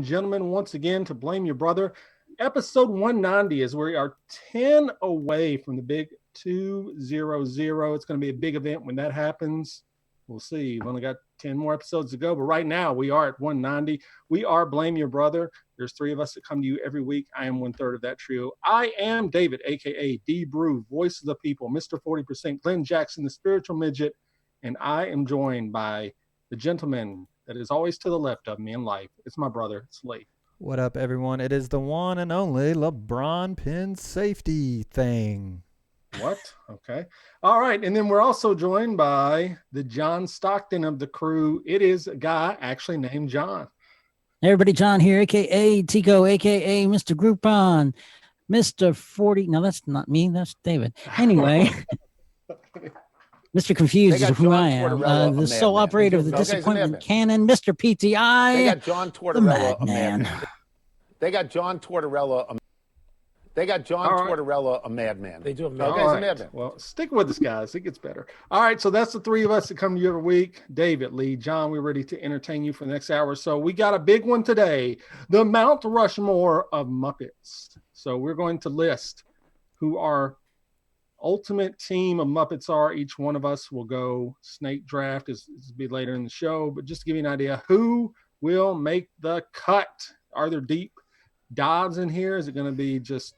gentlemen, once again to Blame Your Brother. Episode 190 is we are 10 away from the big 200. It's going to be a big event when that happens. We'll see. We've only got 10 more episodes to go, but right now we are at 190. We are Blame Your Brother. There's three of us that come to you every week. I am 1/3 of that trio. I am David, a.k.a. D. Brew, voice of the people, Mr. 40%, Glenn Jackson, the spiritual midget, and I am joined by the gentleman that is always to the left of me in life. It's my brother, it's Lee. What up, everyone? It is the one and only LeBron pin safety thing. What? Okay. All right. And then we're also joined by the John Stockton of the crew. It is a guy actually named John. Hey everybody, John here, a.k.a. Tico, a.k.a. Mr. Groupon, Mr. 40. No, that's not me. That's David. Anyway, Mr. Confused is who I am. The sole operator of the disappointment cannon, Mr. PTI. They got John Tortorella, a madman. They got John Tortorella, a madman. They do a madman. Well, stick with us, guys. It gets better. All right, so that's the three of us that come to you every week. David, Lee, John, we're ready to entertain you for the next hour or so. We got a big one today, the Mt Rushmore of Muppets. So we're going to list who our ultimate team of Muppets are. Each one of us will go snake draft. This will be later in the show, but just to give you an idea, who will make the cut? Are there deep dives in here? Is it going to be just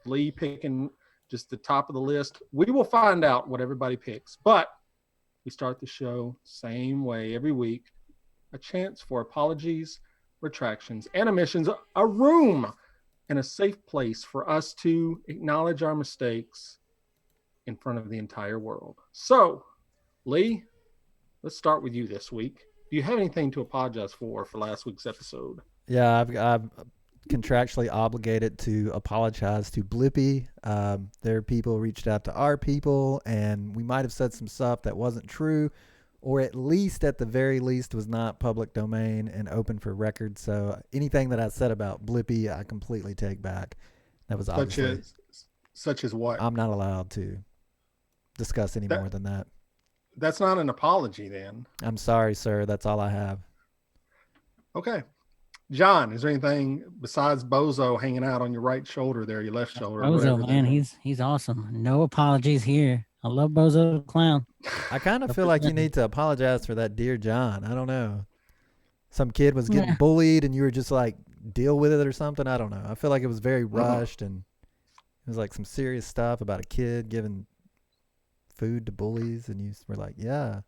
Lee picking just the top of the list? We will find out what everybody picks, but we start the show same way every week. A chance for apologies, retractions, and omissions, a room and a safe place for us to acknowledge our mistakes in front of the entire world. So, Lee, let's start with you this week. Do you have anything to apologize for last week's episode? Yeah, I've contractually obligated to apologize to Blippi. Their people reached out to our people, and we might have said some stuff that wasn't true, or at the very least, was not public domain and open for record. So anything that I said about Blippi, I completely take back. That was obviously such as what? I'm not allowed to discuss any more than that. That's not an apology, then. I'm sorry, sir. That's all I have. Okay. John, is there anything besides Bozo hanging out on your right shoulder there, your left shoulder? Bozo, man, he's awesome. No apologies here. I love Bozo the Clown. I kind of feel like you need to apologize for that, dear John. I don't know. Some kid was getting bullied and you were just like, deal with it or something. I don't know. I feel like it was very rushed and it was like some serious stuff about a kid giving food to bullies, and you were like, yeah.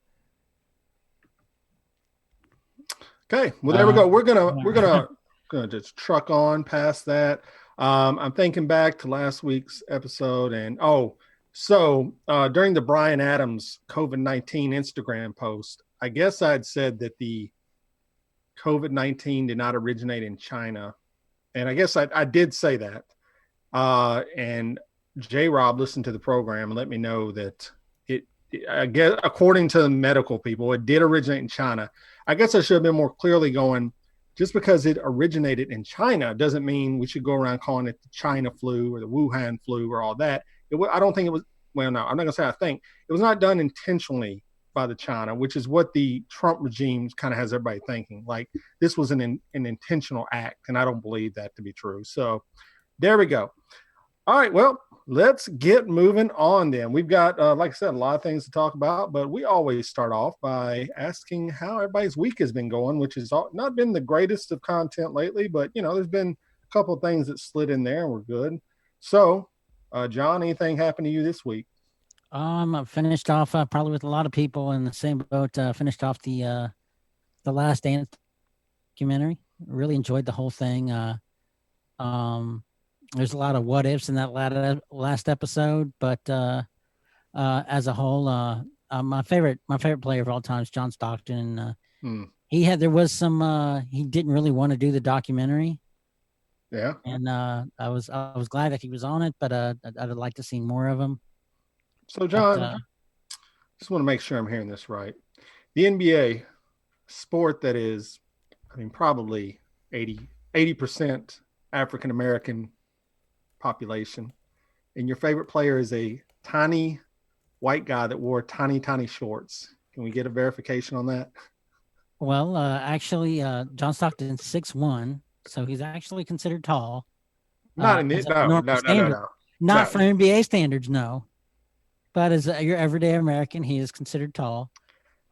Okay, well there we go. We're gonna just truck on past that. I'm thinking back to last week's episode, and during the Bryan Adams COVID-19 Instagram post, I guess I'd said that the COVID-19 did not originate in China, and I guess I did say that. And J. Rob listened to the program and let me know that I guess according to the medical people, it did originate in China. I guess I should have been more clearly going, just because it originated in China doesn't mean we should go around calling it the China flu or the Wuhan flu or all that. I don't think it was, well, no, I'm not going to say I think. It was not done intentionally by the China, which is what the Trump regime kind of has everybody thinking. Like this was an intentional act, and I don't believe that to be true. So there we go. All right, well, let's get moving on then. We've got, like I said, a lot of things to talk about, but we always start off by asking how everybody's week has been going, which has not been the greatest of content lately, but, there's been a couple of things that slid in there and we're good. So, John, anything happened to you this week? I finished off probably with a lot of people in the same boat. Finished off the Last Dance documentary. Really enjoyed the whole thing. There's a lot of what ifs in that last episode, but as a whole, my favorite player of all time is John Stockton. There was some he didn't really want to do the documentary. Yeah, and I was glad that he was on it, but I'd like to see more of him. So, John, just want to make sure I'm hearing this right. The NBA sport that is, probably 80% African American population, and your favorite player is a tiny white guy that wore tiny shorts. Can we get a verification on that? Well, actually, John Stockton's 6'1", so he's actually considered tall. Not in it. No. Not for NBA standards, no. But as your everyday American, he is considered tall.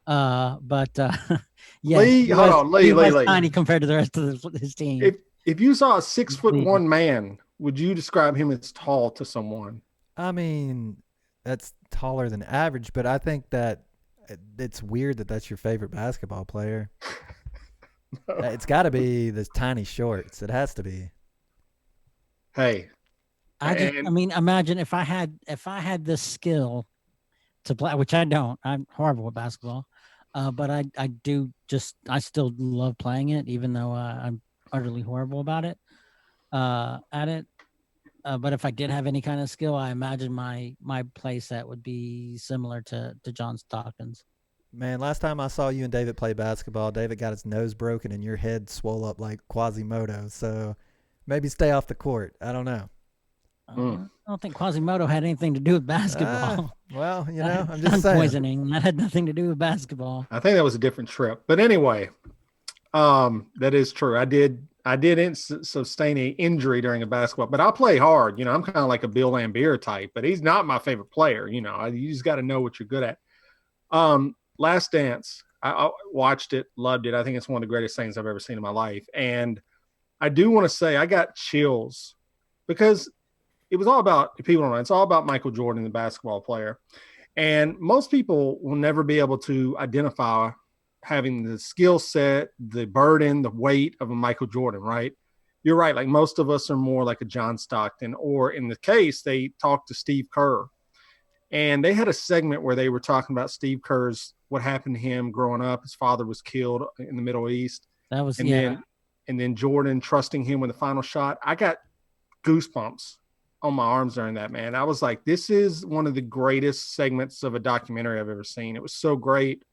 But yeah, Lee, hold on, Lee. Tiny compared to the rest of his team. If you saw a 6'1" man, would you describe him as tall to someone? I mean, that's taller than average, but I think that it's weird that that's your favorite basketball player. No. It's got to be the tiny shorts. It has to be. Hey, I mean, imagine if I had this skill to play, which I don't. I'm horrible at basketball, but I still love playing it, even though I'm utterly horrible about it. At it. But if I did have any kind of skill, I imagine my play set would be similar to John Stockton's. Man, last time I saw you and David play basketball, David got his nose broken and your head swole up like Quasimodo. So maybe stay off the court. I don't know. I don't think Quasimodo had anything to do with basketball. Well, I'm just saying. Poisoning. That had nothing to do with basketball. I think that was a different trip. But anyway, that is true. I didn't sustain an injury during a basketball, but I play hard. I'm kind of like a Bill Laimbeer type, but he's not my favorite player. You just got to know what you're good at. Last Dance, I watched it, loved it. I think it's one of the greatest things I've ever seen in my life. And I do want to say I got chills because it was all about, if people don't know, it's all about Michael Jordan, the basketball player. And most people will never be able to identify having the skill set, the burden, the weight of a Michael Jordan, right? You're right. Like most of us are more like a John Stockton, or in the case, they talked to Steve Kerr. And they had a segment where they were talking about Steve Kerr's, what happened to him growing up. His father was killed in the Middle East. That was, and then Jordan trusting him with the final shot. I got goosebumps on my arms during that, man. I was like, this is one of the greatest segments of a documentary I've ever seen. It was so great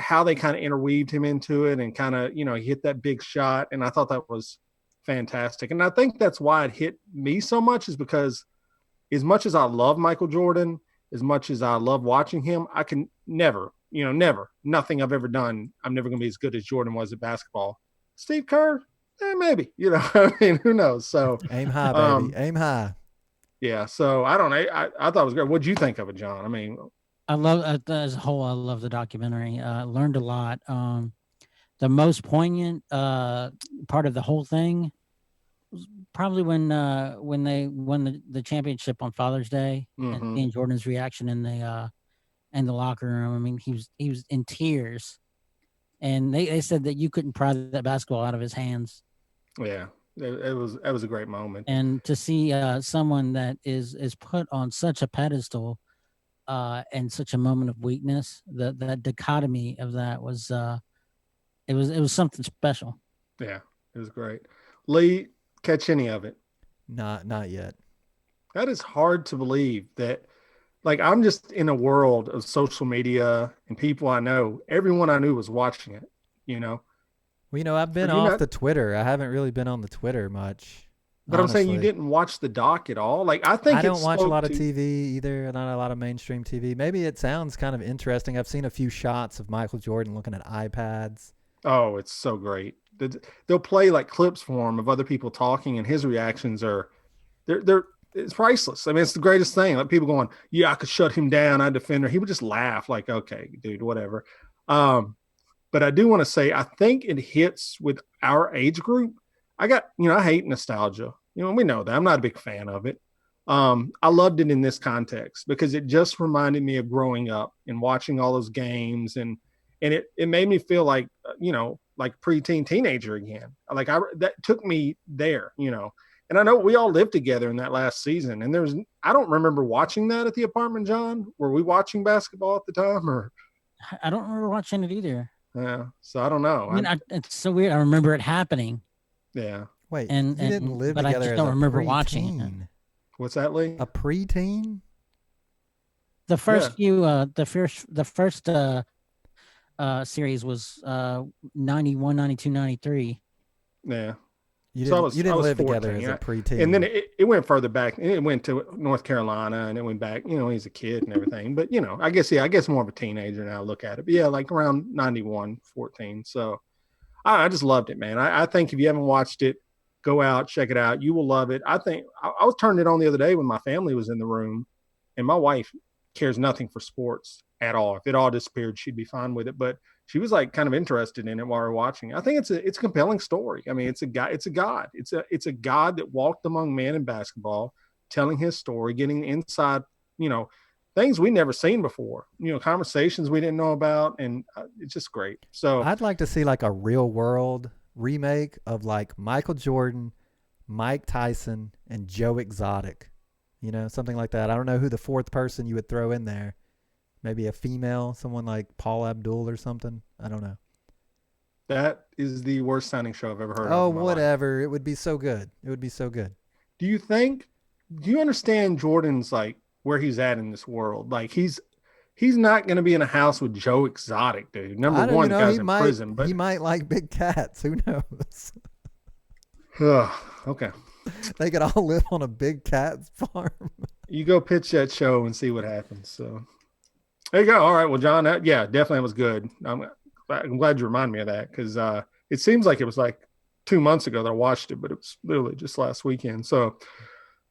how they kind of interweaved him into it and kind of, he hit that big shot. And I thought that was fantastic. And I think that's why it hit me so much, is because as much as I love Michael Jordan, as much as I love watching him, I can never, nothing I've ever done, I'm never going to be as good as Jordan was at basketball. Steve Kerr, maybe, I mean, who knows? So aim high, baby. Aim high. Yeah. So I don't know. I thought it was great. What'd you think of it, John? I mean, I love as a whole. I love the documentary. Learned a lot. The most poignant part of the whole thing was probably when they won the championship on Father's Day, and seeing Jordan's reaction in the locker room. I mean, he was in tears, and they said that you couldn't pry that basketball out of his hands. Yeah, it was a great moment. And to see someone that is put on such a pedestal. And such a moment of weakness, that dichotomy of that was it was something special. Yeah, it was great. Lee, catch any of it? Not yet. That is hard to believe that, like, I'm just in a world of social media and people I know. Everyone I knew was watching it, Well, I've been off the Twitter. I haven't really been on the Twitter much. But honestly. I'm saying you didn't watch the doc at all. Like, I don't watch a lot of TV either, not a lot of mainstream TV. Maybe it sounds kind of interesting. I've seen a few shots of Michael Jordan looking at iPads. Oh, it's so great. They'll play like clips for him of other people talking, and his reactions are, it's priceless. I mean, it's the greatest thing. Like people going, yeah, I could shut him down. I defend her. He would just laugh like, okay, dude, whatever. But I do want to say, I think it hits with our age group. I hate nostalgia. We know that. I'm not a big fan of it. I loved it in this context because it just reminded me of growing up and watching all those games, and it made me feel like, like preteen teenager again. Like that took me there, and I know we all lived together in that last season, and I don't remember watching that at the apartment, John. Were we watching basketball at the time, or? I don't remember watching it either. Yeah. So I don't know. I mean, it's so weird. I remember it happening. Yeah. Wait, you didn't live but together I just don't remember watching it. What's that, Lee? A preteen? The first few, the first series was 91, 92, 93. Yeah. You didn't live 14, together as a preteen. And then it went further back. It went to North Carolina, and it went back, he's a kid and everything. But, I guess more of a teenager now, look at it. But, yeah, like around 91, 14. So I just loved it, man. I think if you haven't watched it, Go out, check it out. You will love it. I think I was turning it on the other day when my family was in the room, and my wife cares nothing for sports at all. If it all disappeared, she'd be fine with it. But she was like kind of interested in it while we were watching. I think it's a compelling story. I mean, it's a God. It's a God that walked among men in basketball, telling his story, getting inside, things we never seen before, conversations we didn't know about. And it's just great. So I'd like to see like a real world remake of like Michael Jordan, Mike Tyson, and Joe Exotic, something like that. I don't know who the fourth person you would throw in there. Maybe a female, someone like Paul Abdul or something. I don't know. That is the worst sounding show I've ever heard of. Oh, whatever. It would be so good. Do you understand Jordan's like where he's at in this world? Like he's not going to be in a house with Joe Exotic, dude. Number one, the guy's in prison, but he might like big cats. Who knows? Okay. They could all live on a big cat farm. You go pitch that show and see what happens. So there you go. All right. Well, John, yeah, definitely was good. I'm glad you reminded me of that because it seems like it was like 2 months ago that I watched it, but it was literally just last weekend. So,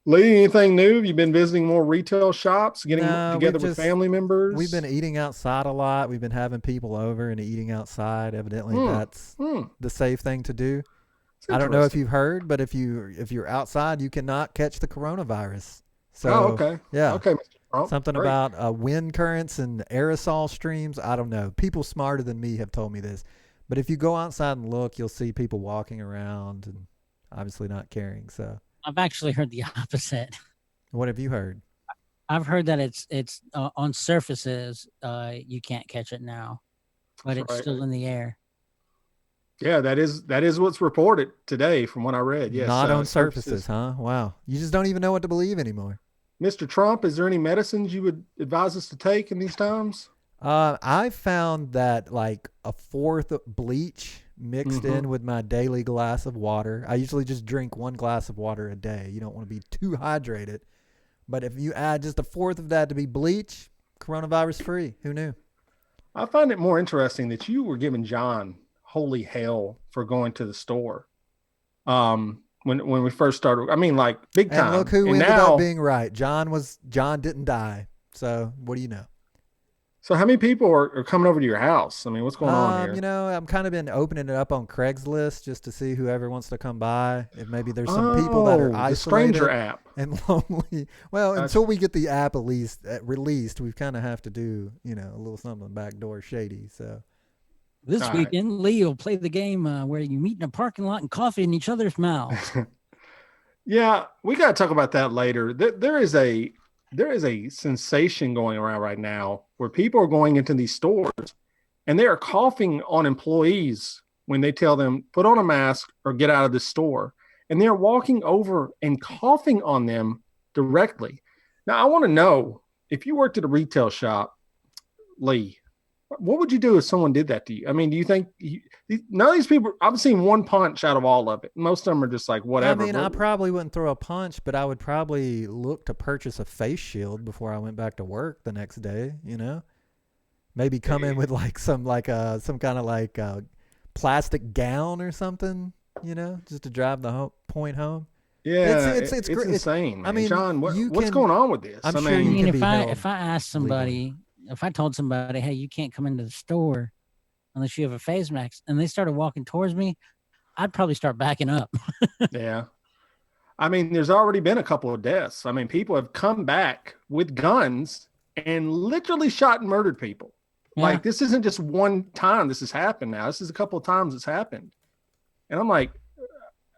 Lee, anything new? Have you been visiting more retail shops, getting together with family members? We've been eating outside a lot. We've been having people over and eating outside. Evidently, that's the safe thing to do. I don't know if you've heard, but if you're outside, you cannot catch the coronavirus. So, okay. Yeah. Okay, Mr. Trump. Something Great. about wind currents and aerosol streams. I don't know. People smarter than me have told me this. But if you go outside and look, you'll see people walking around and obviously not caring. So I've actually heard the opposite. What have you heard? I've heard that it's on surfaces you can't catch it now, but it's still in the air. Yeah, that is what's reported today from what I read. Yes, not on surfaces, huh? Wow. You just don't even know what to believe anymore. Mr. Trump, is there any medicines you would advise us to take in these times? I found that like a fourth of bleach mixed in with my daily glass of water. I usually just drink 1 glass of water a day. You don't want to be too hydrated. But if you add just a fourth of that to be bleach, coronavirus free. Who knew? I find it more interesting that you were giving John holy hell for going to the store. When we first started, I mean, like big time. And look who ended up being right. John didn't die. So what do you know? So how many people are coming over to your house? I mean, what's going on here? I'm kind of been opening it up on Craigslist just to see whoever wants to come by. If maybe there's some people that are isolated. The Stranger app. And lonely. Well, until we get the app released, we kind of have to do, a little something backdoor shady. So this weekend, Lee will play the game where you meet in a parking lot and coffee in each other's mouths. Yeah, we got to talk about that later. There is a sensation going around right now where people are going into these stores and they are coughing on employees when they tell them put on a mask or get out of the store. And they're walking over and coughing on them directly. Now, I want to know, if you worked at a retail shop, Lee, what would you do if someone did that to you? I mean, do you think none of these people, I've seen one punch out of all of it. Most of them are just like, whatever. I mean, I probably wouldn't throw a punch, but I would probably look to purchase a face shield before I went back to work the next day, maybe come in with like some kind of like plastic gown or something, just to drive the point home. Yeah, it's insane. I mean, John, what's going on with this? If I ask somebody, if I told somebody, hey, you can't come into the store unless you have a face mask, and they started walking towards me, I'd probably start backing up. Yeah. I mean, there's already been a couple of deaths. I mean, people have come back with guns and literally shot and murdered people. Yeah. Like, this isn't just one time this has happened now. This is a couple of times it's happened. And I'm like,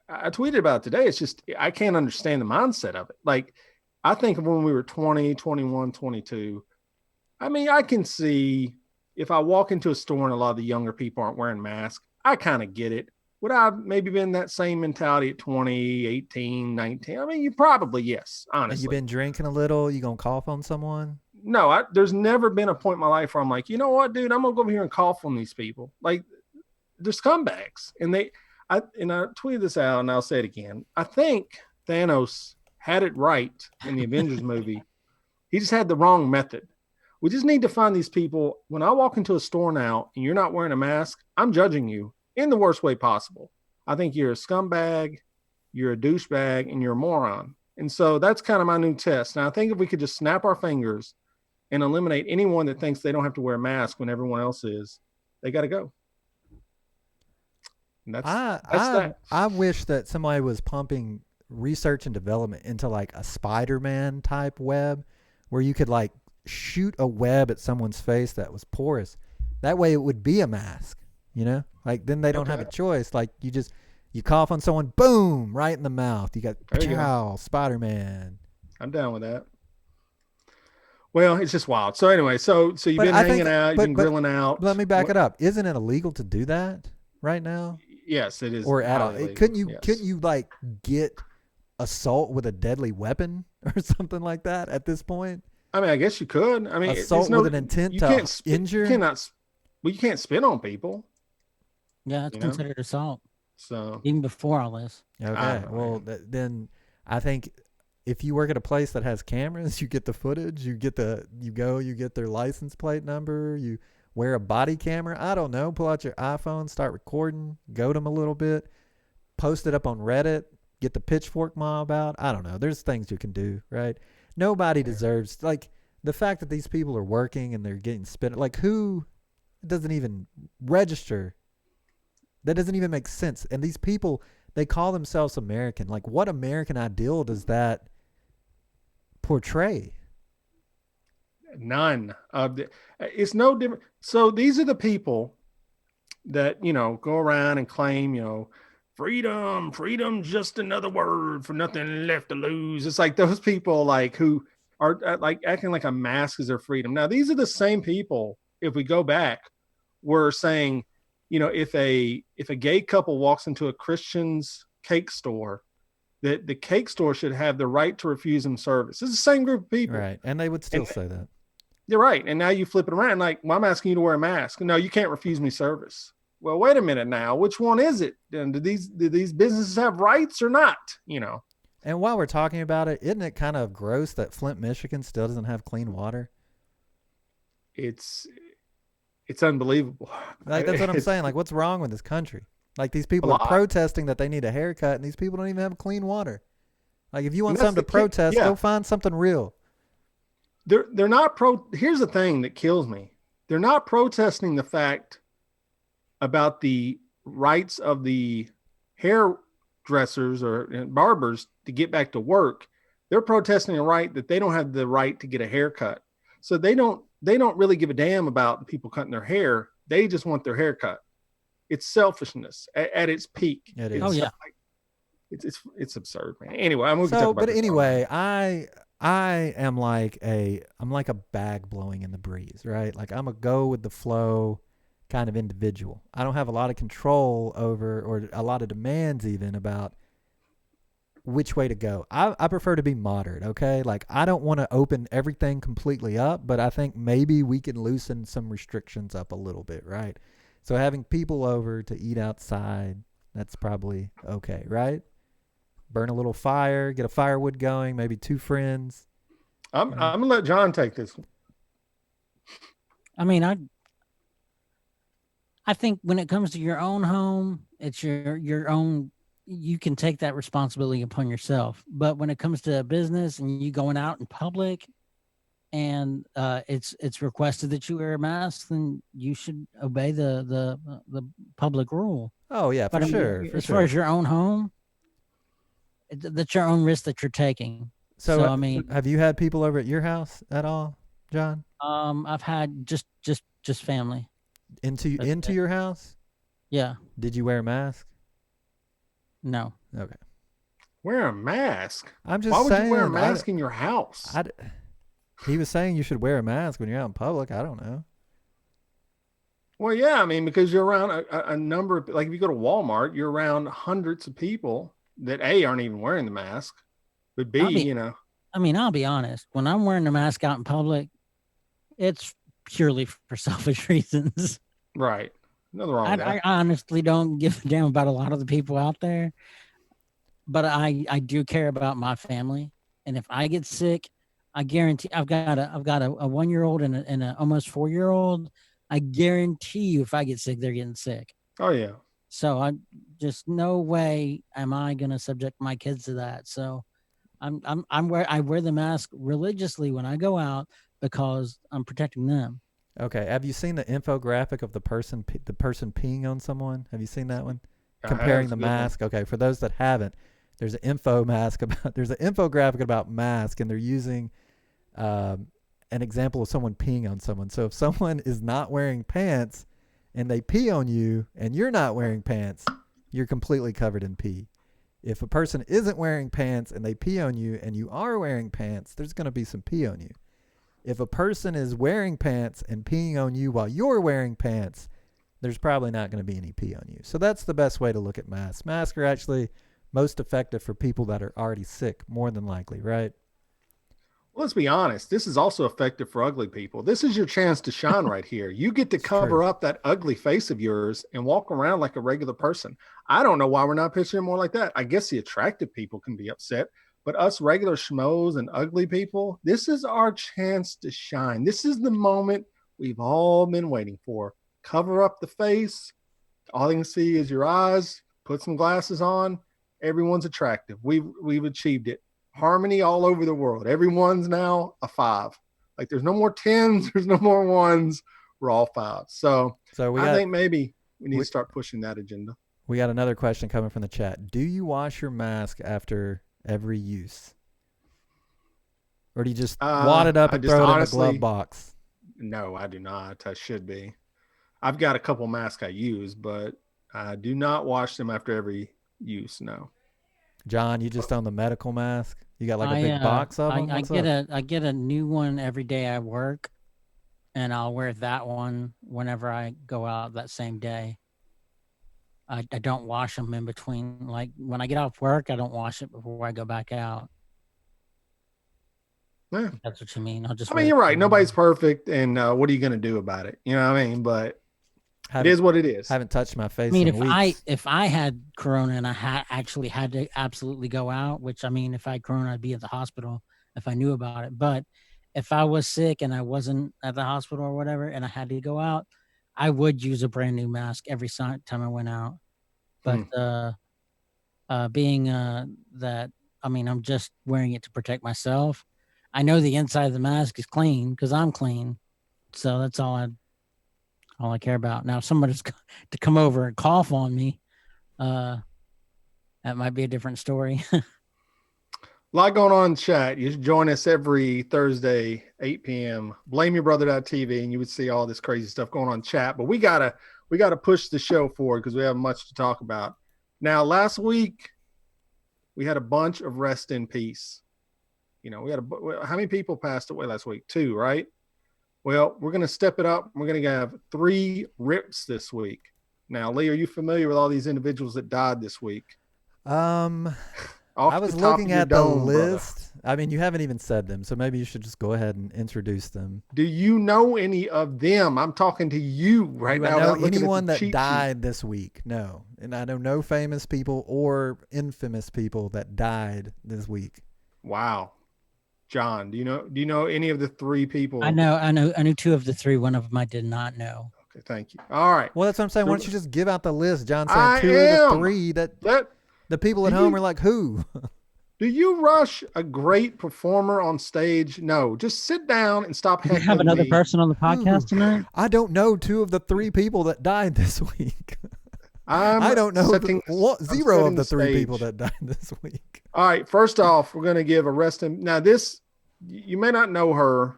I tweeted about it today. It's just, I can't understand the mindset of it. Like, I think of when we were 20, 21, 22. I mean, I can see if I walk into a store and a lot of the younger people aren't wearing masks, I kind of get it. Would I have maybe been that same mentality at 20, 18, 19? I mean, you probably, yes, honestly. You been drinking a little? You going to cough on someone? No, there's never been a point in my life where I'm like, you know what, dude, I'm going to go over here and cough on these people. Like, they're scumbags. And I tweeted this out and I'll say it again. I think Thanos had it right in the Avengers movie. He just had the wrong method. We just need to find these people. When I walk into a store now and you're not wearing a mask, I'm judging you in the worst way possible. I think you're a scumbag. you're a douchebag, and you're a moron. And so that's kind of my new test. Now, I think if we could just snap our fingers and eliminate anyone that thinks they don't have to wear a mask when everyone else is, they got to go. And that's that. I wish that somebody was pumping research and development into like a Spider-Man type web where you could like shoot a web at someone's face that was porous. That way it would be a mask, you know? Like then they don't have a choice. Like you cough on someone, boom, right in the mouth. You got Spider-Man. I'm down with that. Well, it's just wild. So anyway, so you've been hanging out, you've been grilling out. Let me back it up. Isn't it illegal to do that right now? Yes, it is. Or couldn't you like get assault with a deadly weapon or something like that at this point? I mean, I guess you could. I mean, assault with an intent to injure. You can't spit on people. Yeah, it's considered assault. So even before all this. Okay. Well, then I think if you work at a place that has cameras, you get the footage. You get their license plate number. You wear a body camera. I don't know. Pull out your iPhone, start recording, goad them a little bit, post it up on Reddit, get the pitchfork mob out. I don't know. There's things you can do, right? Nobody deserves, like, the fact that these people are working and they're getting spit. Like, who doesn't even register? That doesn't even make sense. And these people, they call themselves American. Like, what American ideal does that portray? None of the. It's no different. So these are the people that, go around and claim, freedom, just another word for nothing left to lose. It's like those people like who are like acting like a mask is their freedom. Now, these are the same people, if we go back, were saying, if a gay couple walks into a Christian's cake store, that the cake store should have the right to refuse them service. It's the same group of people. Right. And they would still say that. You're right. And now you flip it around like, well, I'm asking you to wear a mask. No, you can't refuse me service. Well, wait a minute now. Which one is it? And do these businesses have rights or not? And while we're talking about it, isn't it kind of gross that Flint, Michigan still doesn't have clean water? It's unbelievable. Like, that's what I'm saying. Like, what's wrong with this country? Like, these people are protesting that they need a haircut, and these people don't even have clean water. Like, if you want something to protest, go find something real. They're not Here's the thing that kills me. They're not protesting the fact about the rights of the hairdressers or barbers to get back to work. They're protesting a right that they don't have the right to get a haircut. So they don't really give a damn about the people cutting their hair. They just want their haircut. It's selfishness at its peak. It is. Oh yeah. It's absurd, man. Anyway, I am like a bag blowing in the breeze, right? Like, I'm a go with the flow kind of individual. I don't have a lot of control over, or a lot of demands even about which way to go. I prefer to be moderate, okay? Like, I don't want to open everything completely up, but I think maybe we can loosen some restrictions up a little bit, right? So having people over to eat outside, that's probably okay, right? Burn a little fire, get a firewood going, maybe 2 friends. I'm gonna let John take this one. I mean, I think when it comes to your own home, it's your own. You can take that responsibility upon yourself. But when it comes to a business and you going out in public, and it's requested that you wear a mask, then you should obey the public rule. Oh yeah, for sure. As far as your own home, that's your own risk that you're taking. So I mean, have you had people over at your house at all, John? I've had just family into your house. Yeah. Did you wear a mask? No. Okay. Wear a mask? I'm just saying. Why would you wear a mask in your house? He was saying you should wear a mask when you're out in public. I don't know. Well, yeah, I mean, because you're around a number of, like, if you go to Walmart, you're around hundreds of people that aren't even wearing the mask, but B, I mean, I'll be honest. When I'm wearing a mask out in public, it's purely for selfish reasons. Right. Nothing wrong with that. I honestly don't give a damn about a lot of the people out there, but I do care about my family. And if I get sick, I guarantee I've got a 1-year-old and a almost 4-year-old. I guarantee you, if I get sick, they're getting sick. Oh yeah. So I just no way am I going to subject my kids to that. So I wear the mask religiously when I go out because I'm protecting them. Okay. Have you seen the infographic of the person peeing on someone? Have you seen that one? Comparing the mask. Okay. For those that haven't, there's an infographic about mask, and they're using an example of someone peeing on someone. So if someone is not wearing pants and they pee on you and you're not wearing pants, you're completely covered in pee. If a person isn't wearing pants and they pee on you and you are wearing pants, there's going to be some pee on you. If a person is wearing pants and peeing on you while you're wearing pants, there's probably not going to be any pee on you. So that's the best way to look at masks. Masks are actually most effective for people that are already sick, more than likely, right? Well, let's be honest. This is also effective for ugly people. This is your chance to shine right here. You get to cover up that ugly face of yours and walk around like a regular person. I don't know why we're not picturing more like that. I guess the attractive people can be upset, but us regular schmoes and ugly people, this is our chance to shine. This is the moment we've all been waiting for. Cover up the face. All they can see is your eyes. Put some glasses on. Everyone's attractive. We've achieved it. Harmony all over the world. Everyone's now a 5. Like there's no more 10s. There's no more 1s. We're all 5s. So I think maybe we need to start pushing that agenda. We got another question coming from the chat. Do you wash your mask after every use? Or do you just wad it up and throw it in the glove box? No, I do not. I should be. I've got a couple masks I use, but I do not wash them after every use. No. John, you just own the medical mask? You got like a big box of them? I get a new one every day I work, and I'll wear that one whenever I go out that same day. I don't wash them in between. Like when I get off work, I don't wash it before I go back out. Yeah. That's what you mean. I mean, you're right. Nobody's perfect, and what are you going to do about it? You know what I mean? But it is what it is. Haven't touched my face. I mean, in weeks. if I had corona and I actually had to absolutely go out, which I mean, if I had corona, I'd be at the hospital if I knew about it. But if I was sick and I wasn't at the hospital or whatever, and I had to go out, I would use a brand new mask every time I went out. But being that, I mean, I'm just wearing it to protect myself. I know the inside of the mask is clean because I'm clean, so that's all I care about. Now, if somebody's to come over and cough on me, that might be a different story. A lot going on in chat. You should join us every Thursday, 8 p.m. BlameYourBrother.tv, and you would see all this crazy stuff going on in chat. But we gotta push the show forward because we have much to talk about. Now, last week we had a bunch of rest in peace. You know, how many people passed away last week? 2, right? Well, we're going to step it up. We're going to have 3 rips this week. Now, Lee, are you familiar with all these individuals that died this week? I was looking at the list. Brother. I mean, you haven't even said them, so maybe you should just go ahead and introduce them. Do you know any of them? I'm talking to you right now. Do I know anyone that died this week? No. And I know no famous people or infamous people that died this week. Wow. John, do you know any of the 3 people? I knew 2 of the 3. One of them I did not know. Okay, thank you. All right. Well, that's what I'm saying. Why don't you just give out the list? John said 2 of the 3 that the people at home are like, who? Do you rush a great performer on stage? No, just sit down and stop. Do you have another person on the podcast tonight? I don't know 2 of the 3 people that died this week. I don't know 0 of the 3 people that died this week. All right. First off, we're going to give a rest in. Now, this, you may not know her.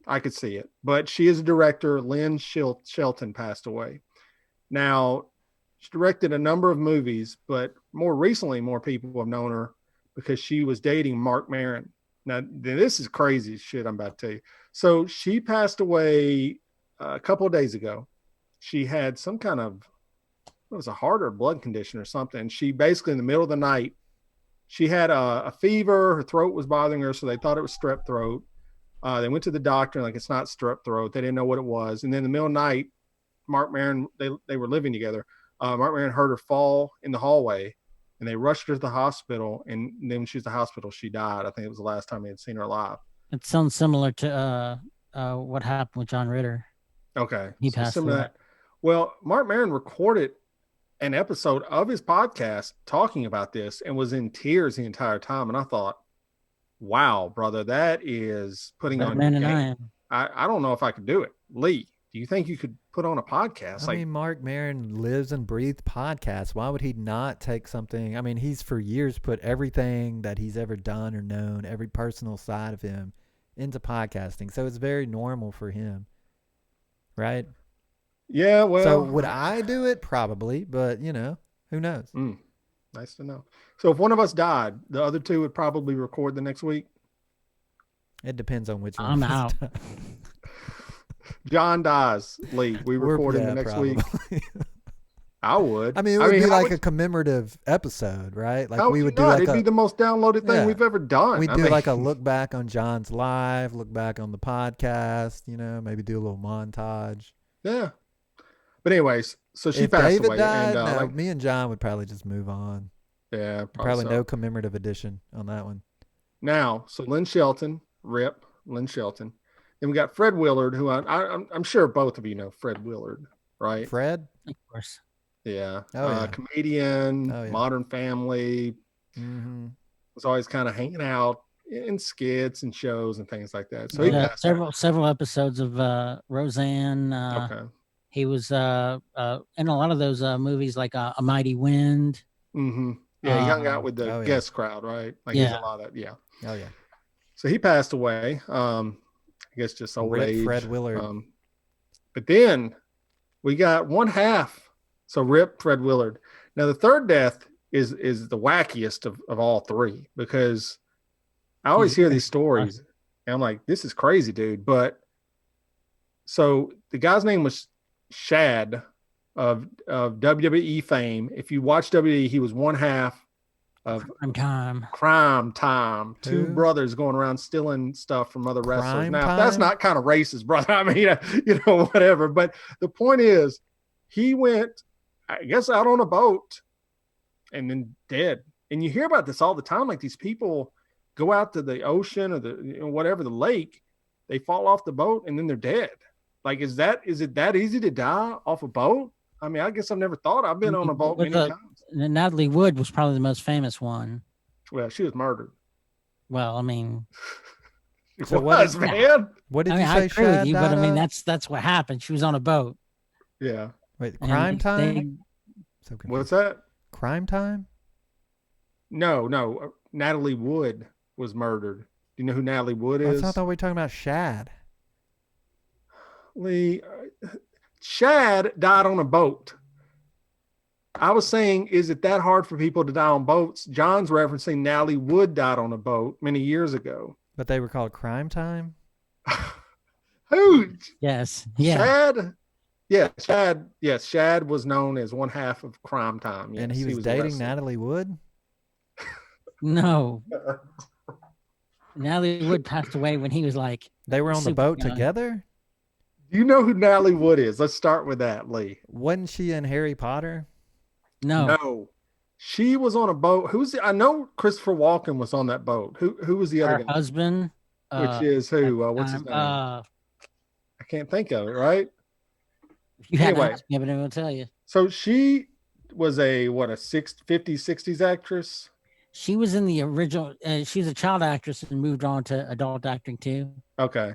I could see it, but she is a director. Lynn Shelton passed away. Now, she directed a number of movies, but more recently, more people have known her because she was dating Marc Maron. Now, this is crazy shit I'm about to tell you. So she passed away a couple of days ago. She had some kind of, it was a heart or blood condition or something. She basically in the middle of the night, she had a fever. Her throat was bothering her, so they thought it was strep throat. They went to the doctor, and like, it's not strep throat. They didn't know what it was. And then in the middle of the night, Marc Maron, they were living together. Marc Maron heard her fall in the hallway, and they rushed her to the hospital. And then when she was at the hospital, she died. I think it was the last time they had seen her alive. It sounds similar to what happened with John Ritter. Okay. He passed away. Well, Marc Maron recorded an episode of his podcast talking about this and was in tears the entire time. And I thought, wow, brother, that is putting on your game. I don't know if I could do it. Lee, do you think you could put on a podcast? I mean, Mark Maron lives and breathes podcasts. Why would he not take something? I mean, he's for years put everything that he's ever done or known, every personal side of him, into podcasting. So it's very normal for him, right? Yeah, well. So would I do it? Probably, but who knows? Nice to know. So if one of us died, the other two would probably record the next week? It depends on which one. I'm out. John dies, Lee. We record him the next week. I would. I mean, it would be like a commemorative episode, right? Like we would do like it'd be the most downloaded thing we've ever done. We'd do like a look back on John's live, look back on the podcast, maybe do a little montage. Yeah. But anyways, so she if passed David away. Died, and me and John would probably just move on. Yeah, probably no commemorative edition on that one. Now, so Lynn Shelton, rip Lynn Shelton. Then we got Fred Willard, who I'm sure both of you know Fred Willard, right? Fred, of course. Yeah. Oh, Comedian, yeah. Modern Family. Mm-hmm. Was always kind of hanging out in skits and shows and things like that. So several episodes of Roseanne. Okay. He was in a lot of those movies, like A Mighty Wind. Mm-hmm. Yeah, he hung out with the guest crowd, right? Like he's a lot of that. Yeah. Oh yeah. So he passed away. I guess just old age. Fred Willard. But then we got one half. So rip Fred Willard. Now the third death is the wackiest of all three, because I always hear these stories and I'm like, this is crazy, dude. But so the guy's name was Shad of WWE fame. If you watch WWE, he was one half of Crime Time. Two brothers going around stealing stuff from other wrestlers. Now, that's not kind of racist, brother. I mean, whatever. But the point is, he went, I guess, out on a boat and then dead. And you hear about this all the time. Like, these people go out to the ocean or the lake, they fall off the boat and then they're dead. Like, is it that easy to die off a boat? I mean, I guess I've never thought. I've been on a boat many times. Natalie Wood was probably the most famous one. Well, she was murdered. Well, I mean, so what did you say? I agree with you, but I mean, that's what happened. She was on a boat. Yeah. Wait, Crime Time? What's that? Crime Time? No. Natalie Wood was murdered. Do you know who Natalie Wood is? I thought we were talking about Shad. Lee, Shad died on a boat. I was saying, is it that hard for people to die on boats? John's referencing Natalie Wood died on a boat many years ago. But they were called Crime Time? Who? Yes. Yeah. Shad? Yeah, Shad. Yes, Shad was known as one half of Crime Time. Yes, and he was dating Natalie Wood? No. Natalie Wood passed away when he was like... They were on the boat together? Do you know who Natalie Wood is? Let's start with that, Lee. Wasn't she in Harry Potter? No. She was on a boat. I know Christopher Walken was on that boat. Who was the other guy? Her husband. Which is who? What's his name? I can't think of it, right? You had to ask me, but I will tell you. So she was a 50s, 60s actress? She was in the original. She's a child actress and moved on to adult acting too. Okay.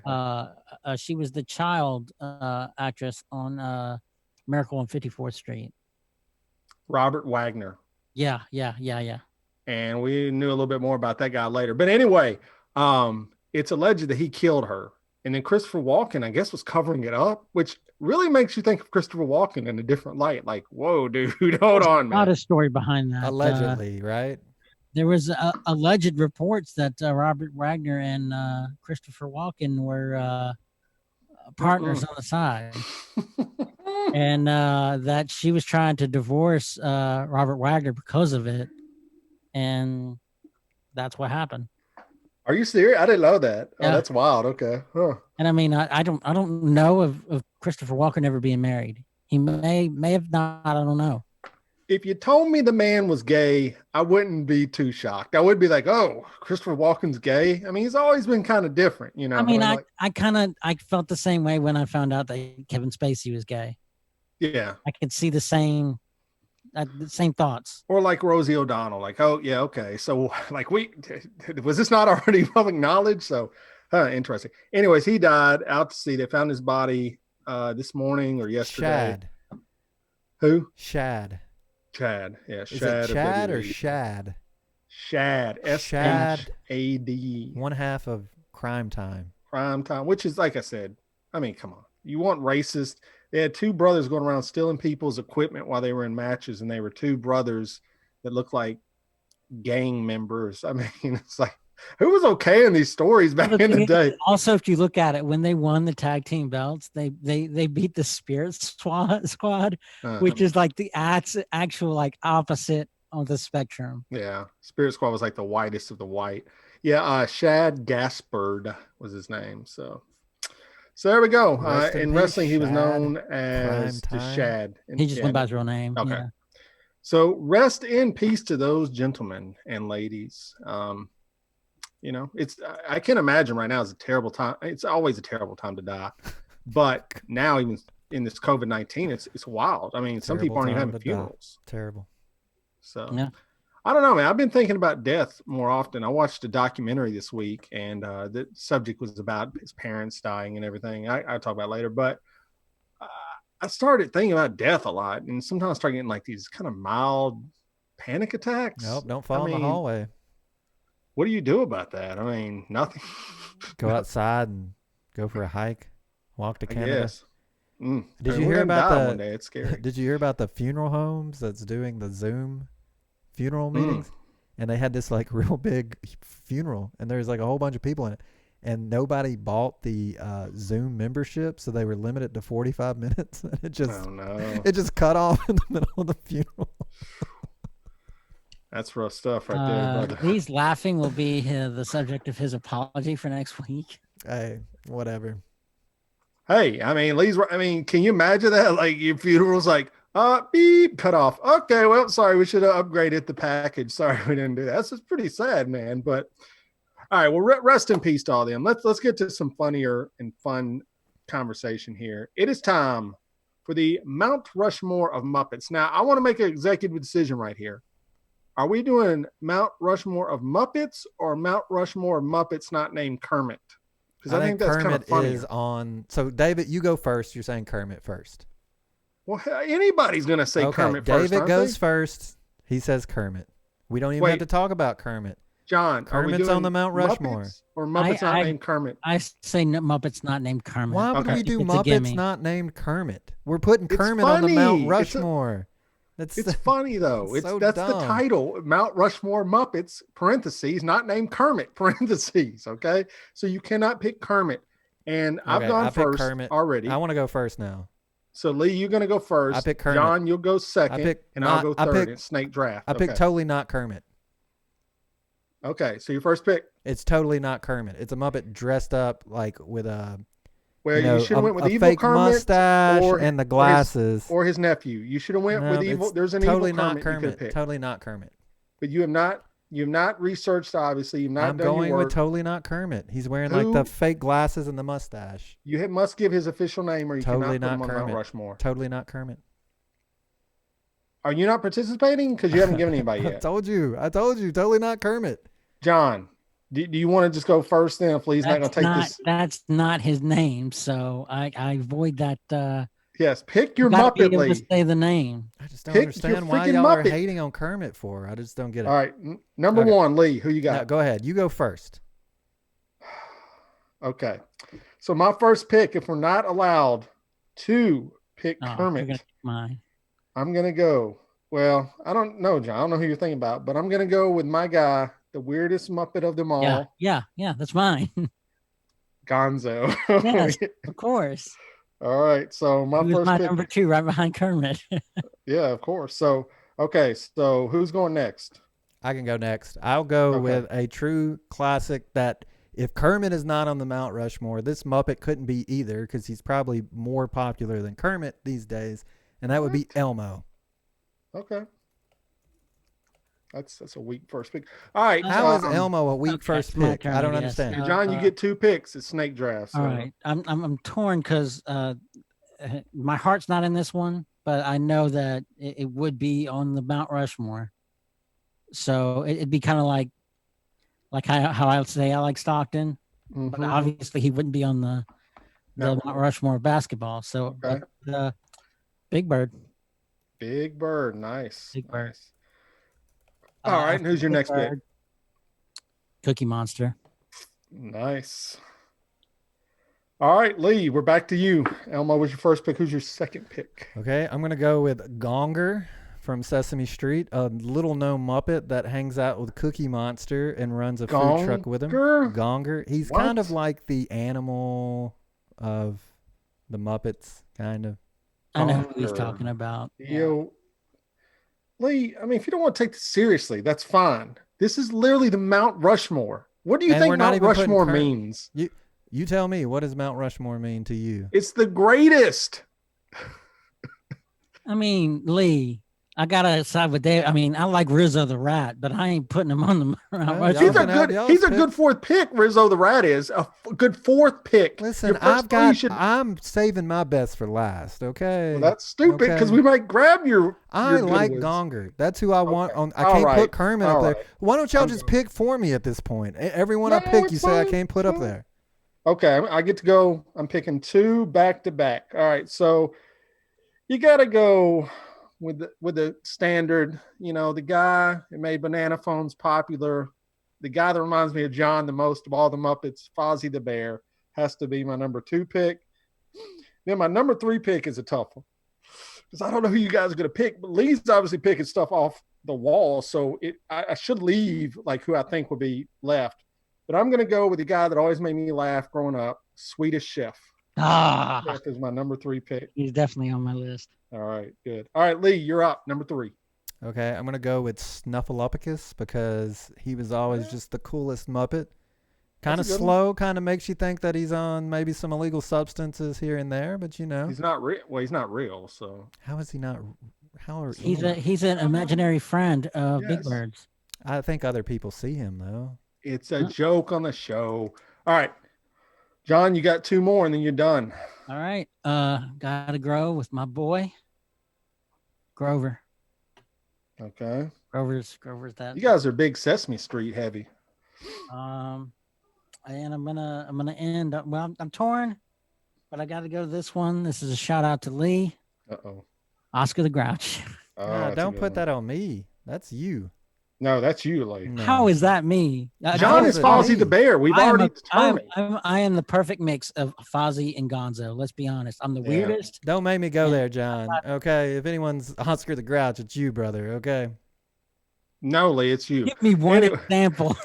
She was the child actress on Miracle on 54th Street. Robert Wagner. Yeah. And we knew a little bit more about that guy later. But anyway, it's alleged that he killed her. And then Christopher Walken, I guess, was covering it up, which really makes you think of Christopher Walken in a different light. Like, whoa, dude, hold on, man. A lot of story behind that. Allegedly, right? There was alleged reports that Robert Wagner and Christopher Walken were partners on the side. And that she was trying to divorce Robert Wagner because of it. And that's what happened. Are you serious? I didn't know that. Yeah. Oh, that's wild. Okay. Huh. And I mean, I don't know of Christopher Walken ever being married. He may have not. I don't know. If you told me the man was gay, I wouldn't be too shocked. I would be like, oh, Christopher Walken's gay. I mean, he's always been kind of different, you know. I mean, I felt the same way when I found out that Kevin Spacey was gay. Yeah. I could see the same the same thoughts. Or like Rosie O'Donnell, like, oh yeah, okay. So like was this not already public knowledge? So interesting. Anyways, he died out to sea. They found his body this morning or yesterday. Shad. Who? Shad. Chad. Yeah, Is Shad. it Chad or WWE. Shad? Shad. S-H-A-D. One half of Crime Time. Crime Time, which is, like I said, I mean, come on. You want racist? They had two brothers going around stealing people's equipment while they were in matches, and they were two brothers that looked like gang members. I mean, it's like, who was okay in these stories back in the day? Also, if you look at it, when they won the tag team belts, they beat the Spirit Squad, which is like the actual like opposite on the spectrum. Yeah, Spirit Squad was like the whitest of the white. Yeah, Shad Gaspard was his name. So there we go. In wrestling, he was known as the Shad. He just went by his real name. Okay. Yeah. So rest in peace to those gentlemen and ladies. You know, I can imagine right now is a terrible time. It's always a terrible time to die, but now even in this COVID-19, it's wild. I mean, some people aren't even having funerals. Terrible. So yeah. I don't know, man. I've been thinking about death more often. I watched a documentary this week, and the subject was about his parents dying and everything. I'll talk about it later, but I started thinking about death a lot, and sometimes I start getting like these kind of mild panic attacks. Nope, don't fall in the hallway. What do you do about that? I mean, nothing. Go outside and go for a hike. Walk to Canada. Yes. Did you hear about the? One day. It's scary. Did you hear about the funeral homes that's doing the Zoom funeral meetings? And they had this like real big funeral, and there's like a whole bunch of people in it, and nobody bought the Zoom membership, so they were limited to 45 minutes. And it just cut off in the middle of the funeral. That's rough stuff right there, brother. He's laughing will be the subject of his apology for next week. Hey, whatever. Hey, I mean, can you imagine that? Like your funeral's like, beep, cut off. Okay, well, sorry, we should have upgraded the package. Sorry, we didn't do that. That's just pretty sad, man. But all right, well, rest in peace to all them. Let's get to some funnier and fun conversation here. It is time for the Mt Rushmore of Muppets. Now, I want to make an executive decision right here. Are we doing Mt Rushmore of Muppets or Mt Rushmore of Muppets not named Kermit? Because I think that's kind of funny. Is on. So, David, you go first. You're saying Kermit first. Well, anybody's going to say Kermit first. David goes first. He says Kermit. We don't even have to talk about Kermit. John, Kermit's on the Mount Rushmore. Muppets or Muppets not named Kermit? I say Muppets not named Kermit. Why would we do Muppets not named Kermit? We're putting Kermit on the Mount Rushmore. It's funny though. That's the title. Mount Rushmore Muppets (parentheses) not named Kermit (parentheses). Okay, so you cannot pick Kermit, and I've gone first already. I want to go first now. So Lee, you're gonna go first. I pick Kermit. John, you'll go second, I'll go third. It's snake draft. I pick totally not Kermit. Okay, so your first pick. It's totally not Kermit. It's a Muppet dressed up like with a. Well, you should have went with a evil fake Kermit mustache and the glasses, or his nephew. You should have went with evil. There's an evil Kermit. Totally not Kermit. But you have not researched. Obviously, you've not. I'm done going your work. with totally not Kermit. He's wearing like the fake glasses and the mustache. You must give his official name, or you totally cannot put not him on Kermit. Mount Rushmore. Totally not Kermit. Are you not participating because you haven't given anybody yet? I told you. Totally not Kermit. John, do you want to just go first then? If Lee's not going to take this. That's not his name, so I avoid that. Yes, pick your Muppet, Lee. Say the name. I just don't understand why y'all are hating on Kermit for. I just don't get it. All right, number one, Lee. Who you got? No, go ahead. You go first. Okay, so my first pick, if we're not allowed to pick Kermit, I'm gonna go. Well, I don't know, John. I don't know who you're thinking about, but I'm gonna go with my guy, the weirdest Muppet of them all. Yeah, that's mine. Gonzo. Yes, of course. All right, so my first pick, number two, right behind Kermit. Yeah, of course. So, okay, so who's going next? I can go next. I'll go with a true classic that if Kermit is not on the Mount Rushmore, this Muppet couldn't be either because he's probably more popular than Kermit these days, and that would be Elmo. Okay. That's a weak first pick. All right. How is Elmo a weak first pick? I don't understand. John, you get two picks. It's snake draft. So. All right. I'm torn because my heart's not in this one, but I know that it would be on the Mount Rushmore. So it'd be kind of like how I would say I like Stockton, but obviously he wouldn't be on the Mount Rushmore of basketball. So Big Bird. Big Bird, nice. Big Bird. Nice. All right, and who's your next pick? Cookie Monster. Nice. All right, Lee, we're back to you. Elmo was your first pick. Who's your second pick? Okay, I'm going to go with Gonger from Sesame Street, a little known Muppet that hangs out with Cookie Monster and runs a food truck with him. Gonger. He's kind of like the animal of the Muppets, kind of. I know who he's talking about. Lee, I mean, if you don't want to take this seriously, that's fine. This is literally the Mount Rushmore. What do you think Mount Rushmore means? You tell me, what does Mount Rushmore mean to you? It's the greatest. I mean, Lee, I gotta side with Dave. I mean, I like Rizzo the Rat, but I ain't putting him on the Mount Rushmore. He's a good fourth pick. Rizzo the Rat is a good fourth pick. Listen, I'm saving my best for last. Okay, well, that's stupid because we might grab your. I like Gonger. That's who I want on. I can't put Kermit up there. Why don't y'all just pick for me at this point? Everyone I pick, you say I can't put up there. Okay, I get to go. I'm picking 2 back to back. All right, so you got to go with the standard. You know, the guy that made banana phones popular, the guy that reminds me of John the most of all the Muppets, Fozzie the Bear, has to be my number 2 pick. Then my number 3 pick is a tough one because I don't know who you guys are going to pick, but Lee's obviously picking stuff off the wall, so I should leave like who I think would be left. But I'm going to go with the guy that always made me laugh growing up, Swedish Chef. Chef is my number 3 pick. He's definitely on my list. All right, good. All right, Lee, you're up. Number 3. Okay, I'm going to go with Snuffleupagus because he was always just the coolest Muppet. Kind of slow, kind of makes you think that he's on maybe some illegal substances here and there, but you know. He's not real. Well, he's not real, so. How is he not? He's an imaginary friend of Big Bird's. I think other people see him, though. It's a joke on the show. All right. John, you got 2 more and then you're done. All right. Gotta grow with my boy, Grover. Okay. Grover's that. You guys are big Sesame Street heavy. And I'm gonna end up, well, I'm torn, but I gotta go to this one. This is a shout out to Lee. Oscar the Grouch. Don't put that on me. That's you. No, that's you, Lee. No. How is that me? John is Fozzie the Bear. We've already determined. I am the perfect mix of Fozzie and Gonzo. Let's be honest. I'm the weirdest. Don't make me go there, John. Okay, if anyone's Oscar the Grouch, it's you, brother. Okay. No, Lee, it's you. Give me one example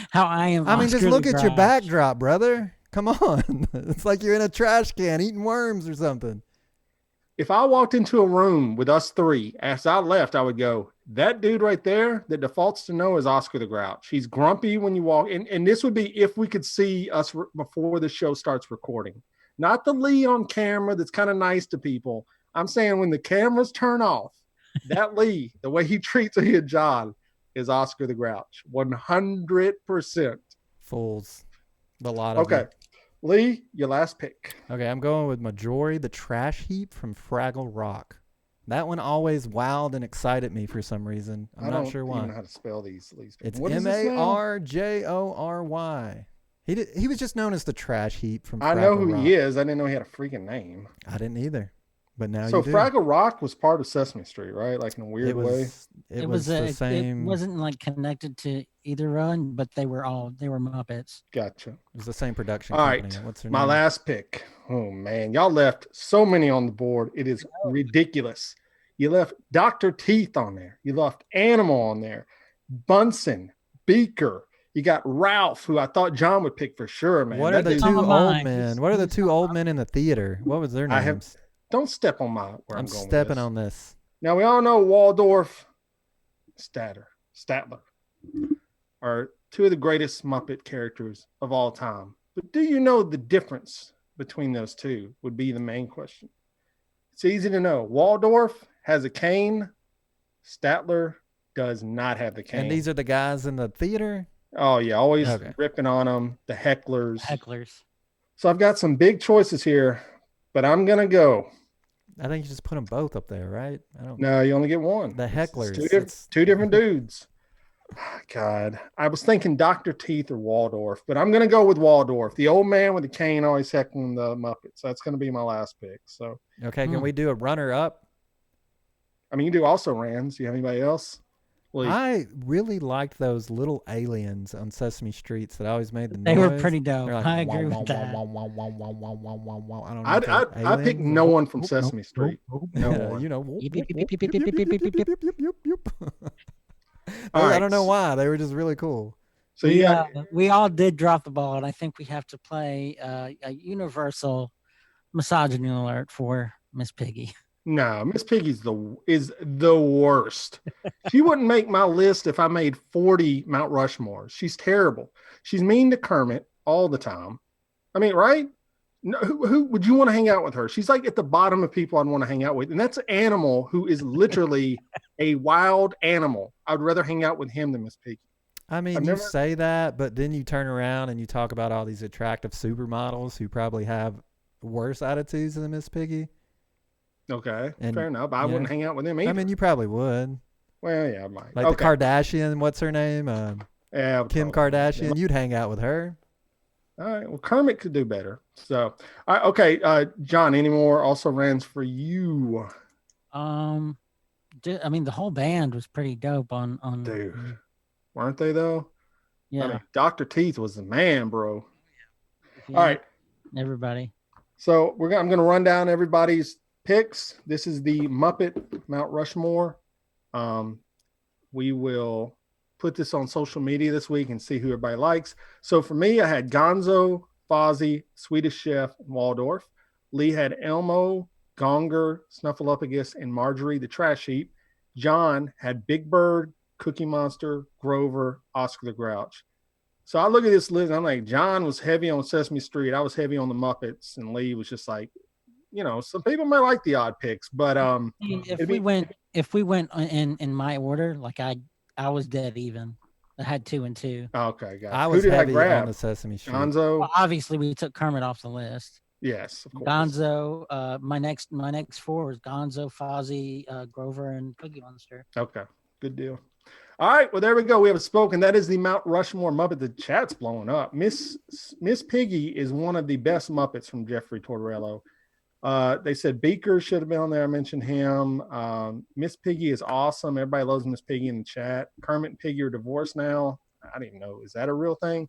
how I am. I mean, just look at your backdrop, brother. Come on. It's like you're in a trash can eating worms or something. If I walked into a room with us 3, as I left, I would go, that dude right there that defaults to know is Oscar the Grouch. He's grumpy when you walk in. And this would be if we could see us before the show starts recording. Not the Lee on camera that's kind of nice to people. I'm saying when the cameras turn off, that Lee, the way he treats me and John, is Oscar the Grouch. 100%. Fools. A lot of them. Lee, your last pick. Okay, I'm going with Majori the Trash Heap from Fraggle Rock. That one always wowed and excited me for some reason. I'm not sure why. I don't know how to spell these. It's Marjory. He was just known as the Trash Heap from Fraggle Rock. I know who he is. I didn't know he had a freaking name. I didn't either. But now so Fraggle Rock was part of Sesame Street, right? Like in a weird way. It was the same. It wasn't like connected to either one, but they were Muppets. Gotcha. It was the same production company. All right. What's their name? My last pick. Oh man, y'all left so many on the board. It is ridiculous. You left Dr. Teeth on there. You left Animal on there. Bunsen, Beaker. You got Ralph, who I thought John would pick for sure, man. What are the 2 old men? What are the 2 old men in the theater? What was their names? Don't step on where I'm going stepping on this. Now, we all know Waldorf, Statler are 2 of the greatest Muppet characters of all time. But do you know the difference between those 2 would be the main question. It's easy to know. Waldorf has a cane. Statler does not have the cane. And these are the guys in the theater? Oh, yeah. Always ripping on them. The hecklers. Hecklers. So I've got some big choices here, but I'm going to go I think you just put them both up there, right? I don't. No, you only get one. The hecklers. It's two different dudes. God, I was thinking Dr. Teeth or Waldorf, but I'm going to go with Waldorf. The old man with the cane always heckling the Muppets. That's going to be my last pick. So, okay, can we do a runner-up? I mean, you do also Rans. Do you have anybody else? I really liked those little aliens on Sesame Streets that always made the noise. They were pretty dope. Like, I agree with that. I don't know. I picked no one from Sesame Street. No one. You know. All right. I don't know why. They were just really cool. So we all did drop the ball, and I think we have to play a universal misogyny alert for Miss Piggy. No, Miss Piggy's is the worst. She wouldn't make my list if I made 40 Mount Rushmores. She's terrible. She's mean to Kermit all the time. I mean, right? No, who would you want to hang out with her? She's like at the bottom of people I'd want to hang out with. And that's an animal who is literally a wild animal. I'd rather hang out with him than Miss Piggy. I mean, you say that, but then you turn around and you talk about all these attractive supermodels who probably have worse attitudes than Miss Piggy. Okay, fair enough. I wouldn't hang out with them either. I mean, you probably would. Well, yeah, I might. Like the Kardashian, what's her name? Kim Kardashian. You'd hang out with her. All right. Well, Kermit could do better. So, okay. John, any more also Rans for you? I mean, the whole band was pretty dope on. Dude, weren't they though? Yeah. I mean, Dr. Teeth was the man, bro. Yeah. All right. Everybody. So I'm going to run down everybody's picks. This is the Muppet Mount Rushmore. We will put this on social media this week and see who everybody likes. So for me, I had Gonzo, Fozzie, Swedish Chef, and Waldorf. Lee had Elmo, Gonger, Snuffleupagus, and Marjorie the Trash Heap. John had Big Bird, Cookie Monster, Grover, Oscar the Grouch. So I look at this list and I'm like, John was heavy on Sesame Street. I was heavy on the Muppets, and Lee was just like, you know, some people might like the odd picks, but if we went in my order, like I was dead even. I had 2 and 2. Okay, guys. I was heavy on the Sesame Street. Gonzo. Well, obviously, we took Kermit off the list. Yes, of course. Gonzo. My next 4 was Gonzo, Fozzie, Grover, and Cookie Monster. Okay, good deal. All right, well there we go. We have spoken. That is the Mount Rushmore Muppet. The chat's blowing up. Miss Piggy is one of the best Muppets from Jeffrey Tortorello. They said Beaker should have been on there. I mentioned him. Miss Piggy is awesome. Everybody loves Miss Piggy in the chat. Kermit and Piggy are divorced now. I didn't know. Is that a real thing?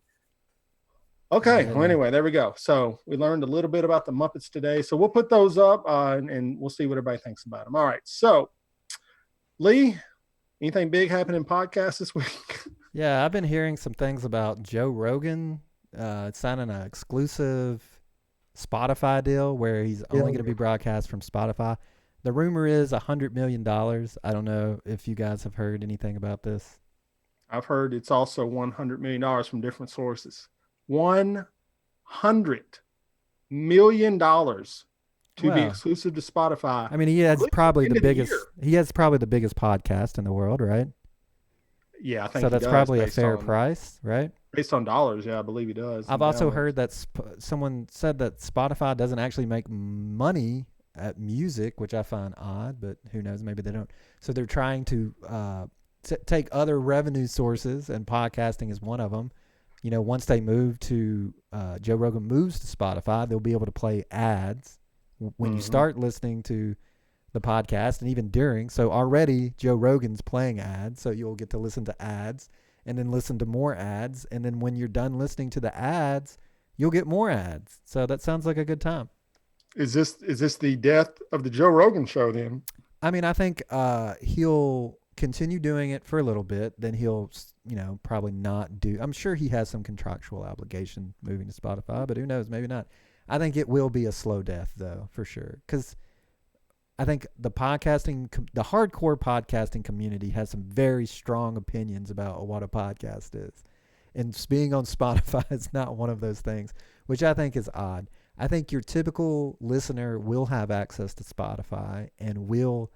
Okay. Well, anyway, there we go. So we learned a little bit about the Muppets today. So we'll put those up and we'll see what everybody thinks about them. All right. So, Lee, anything big happening in podcasts this week? Yeah, I've been hearing some things about Joe Rogan signing an exclusive Spotify deal where he's only going to be broadcast from Spotify. The rumor is $100 million. I don't know if you guys have heard anything about this. I've heard it's also $100 million from different sources. $100 million to be exclusive to Spotify. I mean, he has probably the biggest. He has probably the biggest podcast in the world, right? Yeah, I think so. That's probably a fair price, right? Based on dollars, yeah, I believe he does. I've also heard that someone said that Spotify doesn't actually make money at music, which I find odd, but who knows? Maybe they don't. So they're trying to take other revenue sources, and podcasting is one of them. You know, once they move to Joe Rogan moves to Spotify, they'll be able to play ads when you start listening to the podcast, and even during. So already Joe Rogan's playing ads, so you'll get to listen to ads. And then listen to more ads. And then when you're done listening to the ads, you'll get more ads. So that sounds like a good time. Is this the death of the Joe Rogan show then? I mean, I think he'll continue doing it for a little bit. Then he'll, probably not do. I'm sure he has some contractual obligation moving to Spotify, but who knows? Maybe not. I think it will be a slow death, though, for sure. Because I think the hardcore podcasting community has some very strong opinions about what a podcast is. And being on Spotify is not one of those things, which I think is odd. I think your typical listener will have access to Spotify and will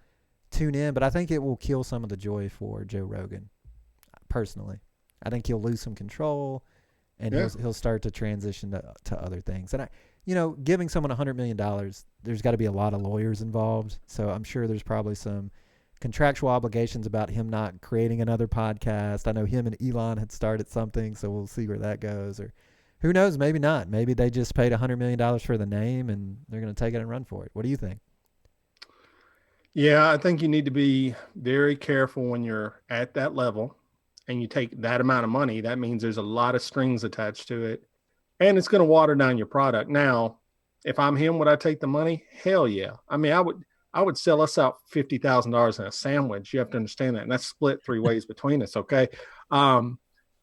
tune in, but I think it will kill some of the joy for Joe Rogan, personally. I think he'll lose some control, and he'll start to transition to other things. And giving someone $100 million, there's got to be a lot of lawyers involved. So I'm sure there's probably some contractual obligations about him not creating another podcast. I know him and Elon had started something, so we'll see where that goes. Or who knows, maybe not. Maybe they just paid $100 million for the name and they're going to take it and run for it. What do you think? Yeah, I think you need to be very careful when you're at that level and you take that amount of money. That means there's a lot of strings attached to it, and it's going to water down your product. Now, if I'm him, would I take the money? Hell yeah. I mean, I would sell us out $50,000 in a sandwich. You have to understand that. And that's split 3 ways between us. Okay. And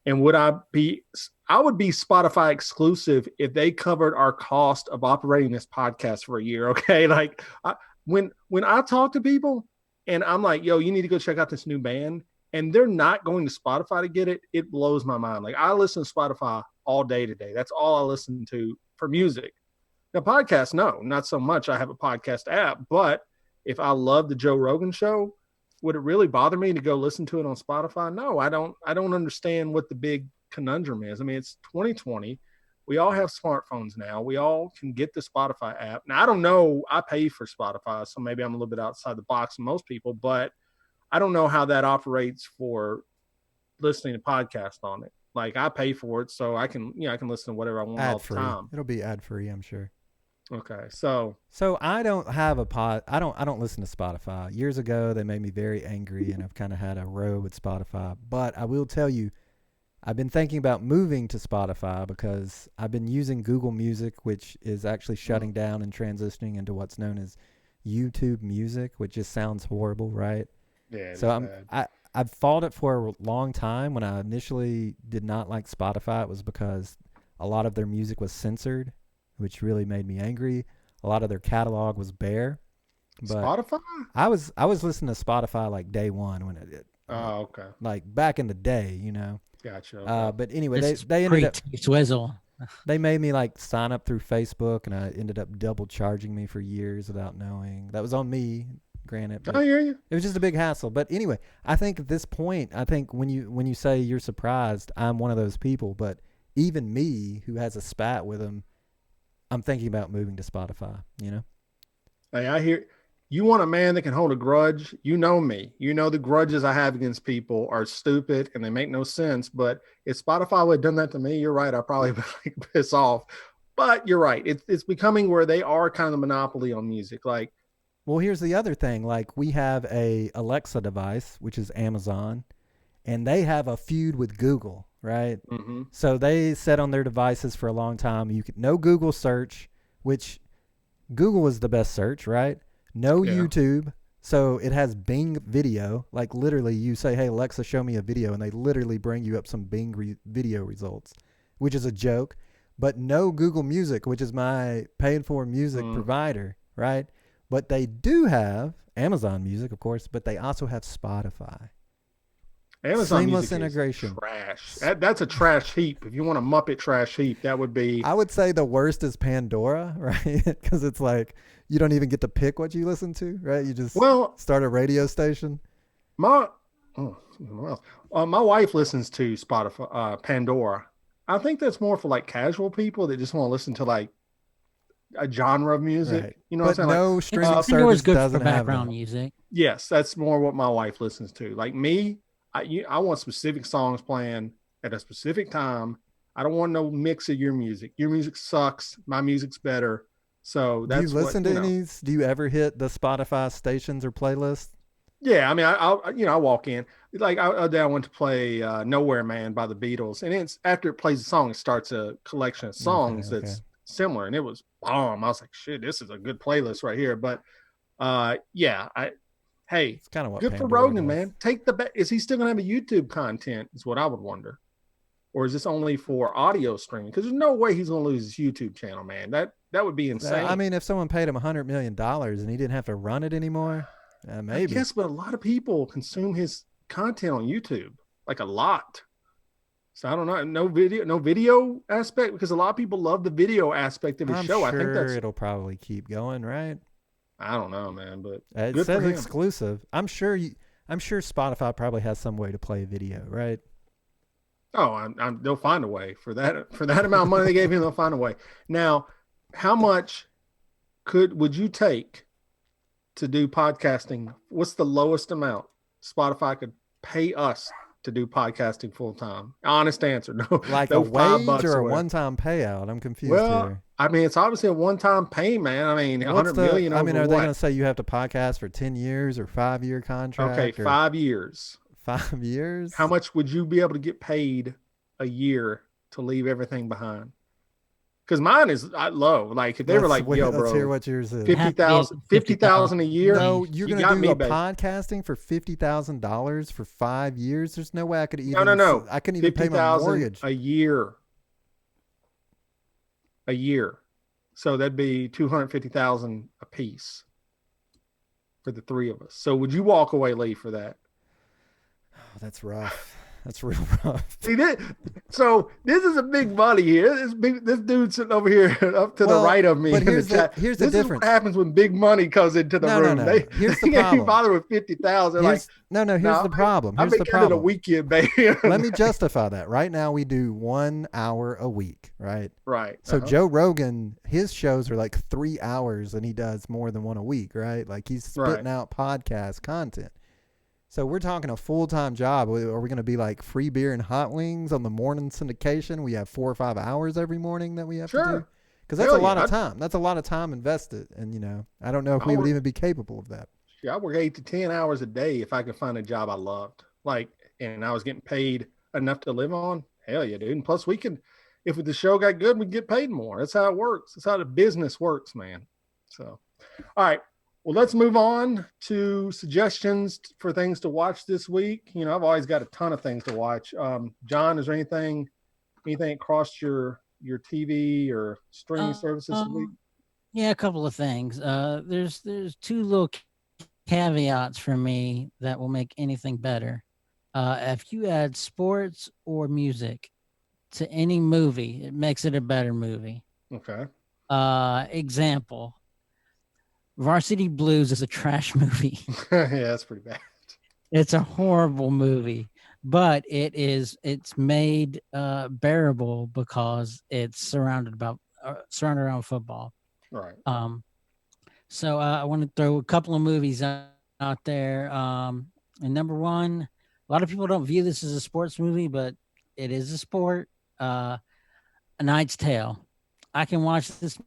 I would be Spotify exclusive if they covered our cost of operating this podcast for a year. Okay. Like when I talk to people and I'm like, yo, you need to go check out this new band, and they're not going to Spotify to get it, it blows my mind. Like, I listen to Spotify all day today. That's all I listen to for music. Now, podcasts, no, not so much. I have a podcast app, but if I love the Joe Rogan show, would it really bother me to go listen to it on Spotify? No, I don't understand what the big conundrum is. I mean, it's 2020. We all have smartphones now. We all can get the Spotify app. Now, I don't know. I pay for Spotify, so maybe I'm a little bit outside the box of most people, but I don't know how that operates for listening to podcasts on it. Like, I pay for it, so I can listen to whatever I want all the time. It'll be ad free, I'm sure. Okay, so I don't have a pod. I don't listen to Spotify. Years ago, they made me very angry, and I've kind of had a row with Spotify. But I will tell you, I've been thinking about moving to Spotify because I've been using Google Music, which is actually shutting down and transitioning into what's known as YouTube Music, which just sounds horrible, right? Yeah. So I've fought it for a long time. When I initially did not like Spotify, it was because a lot of their music was censored, which really made me angry. A lot of their catalog was bare. But Spotify? I was listening to Spotify like day one when it did. Oh, okay. Like back in the day, Gotcha. Okay. But anyway, they ended up Swizzle. They made me like sign up through Facebook, and I ended up double charging me for years without knowing. That was on me, granted. I hear you. It was just a big hassle. But anyway, I think at this point, when you say you're surprised, I'm one of those people. But even me, who has a spat with them, I'm thinking about moving to Spotify, Hey, I hear you want a man that can hold a grudge. You know me. You know the grudges I have against people are stupid and they make no sense. But if Spotify would have done that to me, you're right. I probably would like piss off. But you're right. It's becoming where they are kind of the monopoly on music. Like, well, here's the other thing. Like, we have a Alexa device, which is Amazon, and they have a feud with Google, right? Mm-hmm. So they said on their devices for a long time, no Google search, which Google is the best search, right? No YouTube. So it has Bing video. Like, literally, you say, hey, Alexa, show me a video, and they literally bring you up some Bing video results, which is a joke. But no Google Music, which is my paid-for music provider, right? But they do have Amazon Music, of course, but they also have Spotify. Amazon Seamless Music integration. Is trash. That's a trash heap. If you want a Muppet trash heap, that would be. I would say the worst is Pandora, right? Because it's like you don't even get to pick what you listen to, right? You just start a radio station. My wife listens to Spotify, Pandora. I think that's more for like casual people that just want to listen to like a genre of music. Right. You know but what I'm saying? No like, streaming service good doesn't for have background that. music. Yes, that's more what my wife listens to. Like me, I want specific songs playing at a specific time. I don't want no mix of your music. Your music sucks. My music's better. So that's do you listen to any? Do you ever hit the Spotify stations or playlists? Yeah, I mean, I walk in like I went to play "Nowhere Man" by the Beatles, and it's after it plays a song, it starts a collection of songs that's similar, and it was bomb. I was like, shit, this is a good playlist right here. But hey, it's kind of what good Pandora for Rogan, does. man. Take the is he still gonna have a YouTube content? Is what I would wonder, or is this only for audio streaming? Because there's no way he's gonna lose his YouTube channel, man. That would be insane. I mean, if someone paid him $100 million and he didn't have to run it anymore, maybe. Yes, but a lot of people consume his content on YouTube, like a lot. So I don't know, no video aspect, because a lot of people love the video aspect of his show. Sure, I think it'll probably keep going, right? I don't know, man, but it says exclusive. I'm sure Spotify probably has some way to play video, right? Oh, they'll find a way for that amount of money they gave him. They'll find a way. Now, how much would you take to do podcasting? What's the lowest amount Spotify could pay us to do podcasting full time? Honest answer. No, Like no a wage or a whatever. one-time payout? I'm confused Well, here. I mean, it's obviously a one-time pay, man. I mean, What's 100 million over are they what? going to say you have to podcast for 10 years or 5-year contract? Okay, 5 years. 5 years? How much would you be able to get paid a year to leave everything behind? Because mine is low. Like if they were like, "Yo, bro, let's hear what yours is." 50,000 a year. No, you're going to do me, podcasting for $50,000 for 5 years. There's no way I could even. No. I couldn't even pay my mortgage a year. A year, so that'd be 250,000 a piece for the three of us. So would you walk away, Lee, for that? Oh, that's rough. That's real rough. See that? So this is a big money here. This dude sitting over here up to the right of me. But here's the this difference. Is what happens when big money comes into the room. No. They Here's the can't problem. even bother with 50,000. Like, here's the problem. I've been getting a weekend, baby. Let me justify that. Right now, we do 1 hour a week, right? Right. So Joe Rogan, his shows are like 3 hours, and he does more than one a week, right? Like he's spitting out podcast content. So we're talking a full-time job. Are we going to be like free beer and hot wings on the morning syndication? We have 4 or 5 hours every morning that we have to do. Because that's a lot of time. That's a lot of time invested. And, I don't know if we would even be capable of that. Yeah, I work 8 to 10 hours a day if I could find a job I loved. And I was getting paid enough to live on. Hell yeah, dude. And plus if the show got good, we'd get paid more. That's how it works. That's how the business works, man. So, all right. Well, let's move on to suggestions for things to watch this week. I've always got a ton of things to watch. John, is there anything across your TV or streaming services this week? Yeah, a couple of things. There's 2 little caveats for me that will make anything better. If you add sports or music to any movie, it makes it a better movie. Okay. Example. Varsity Blues is a trash movie. Yeah, that's pretty bad. It's a horrible movie, but it's made bearable because it's surrounded around football. Right. So I want to throw a couple of movies out there. And number 1, a lot of people don't view this as a sports movie, but it is a sport. A Knight's Tale. I can watch this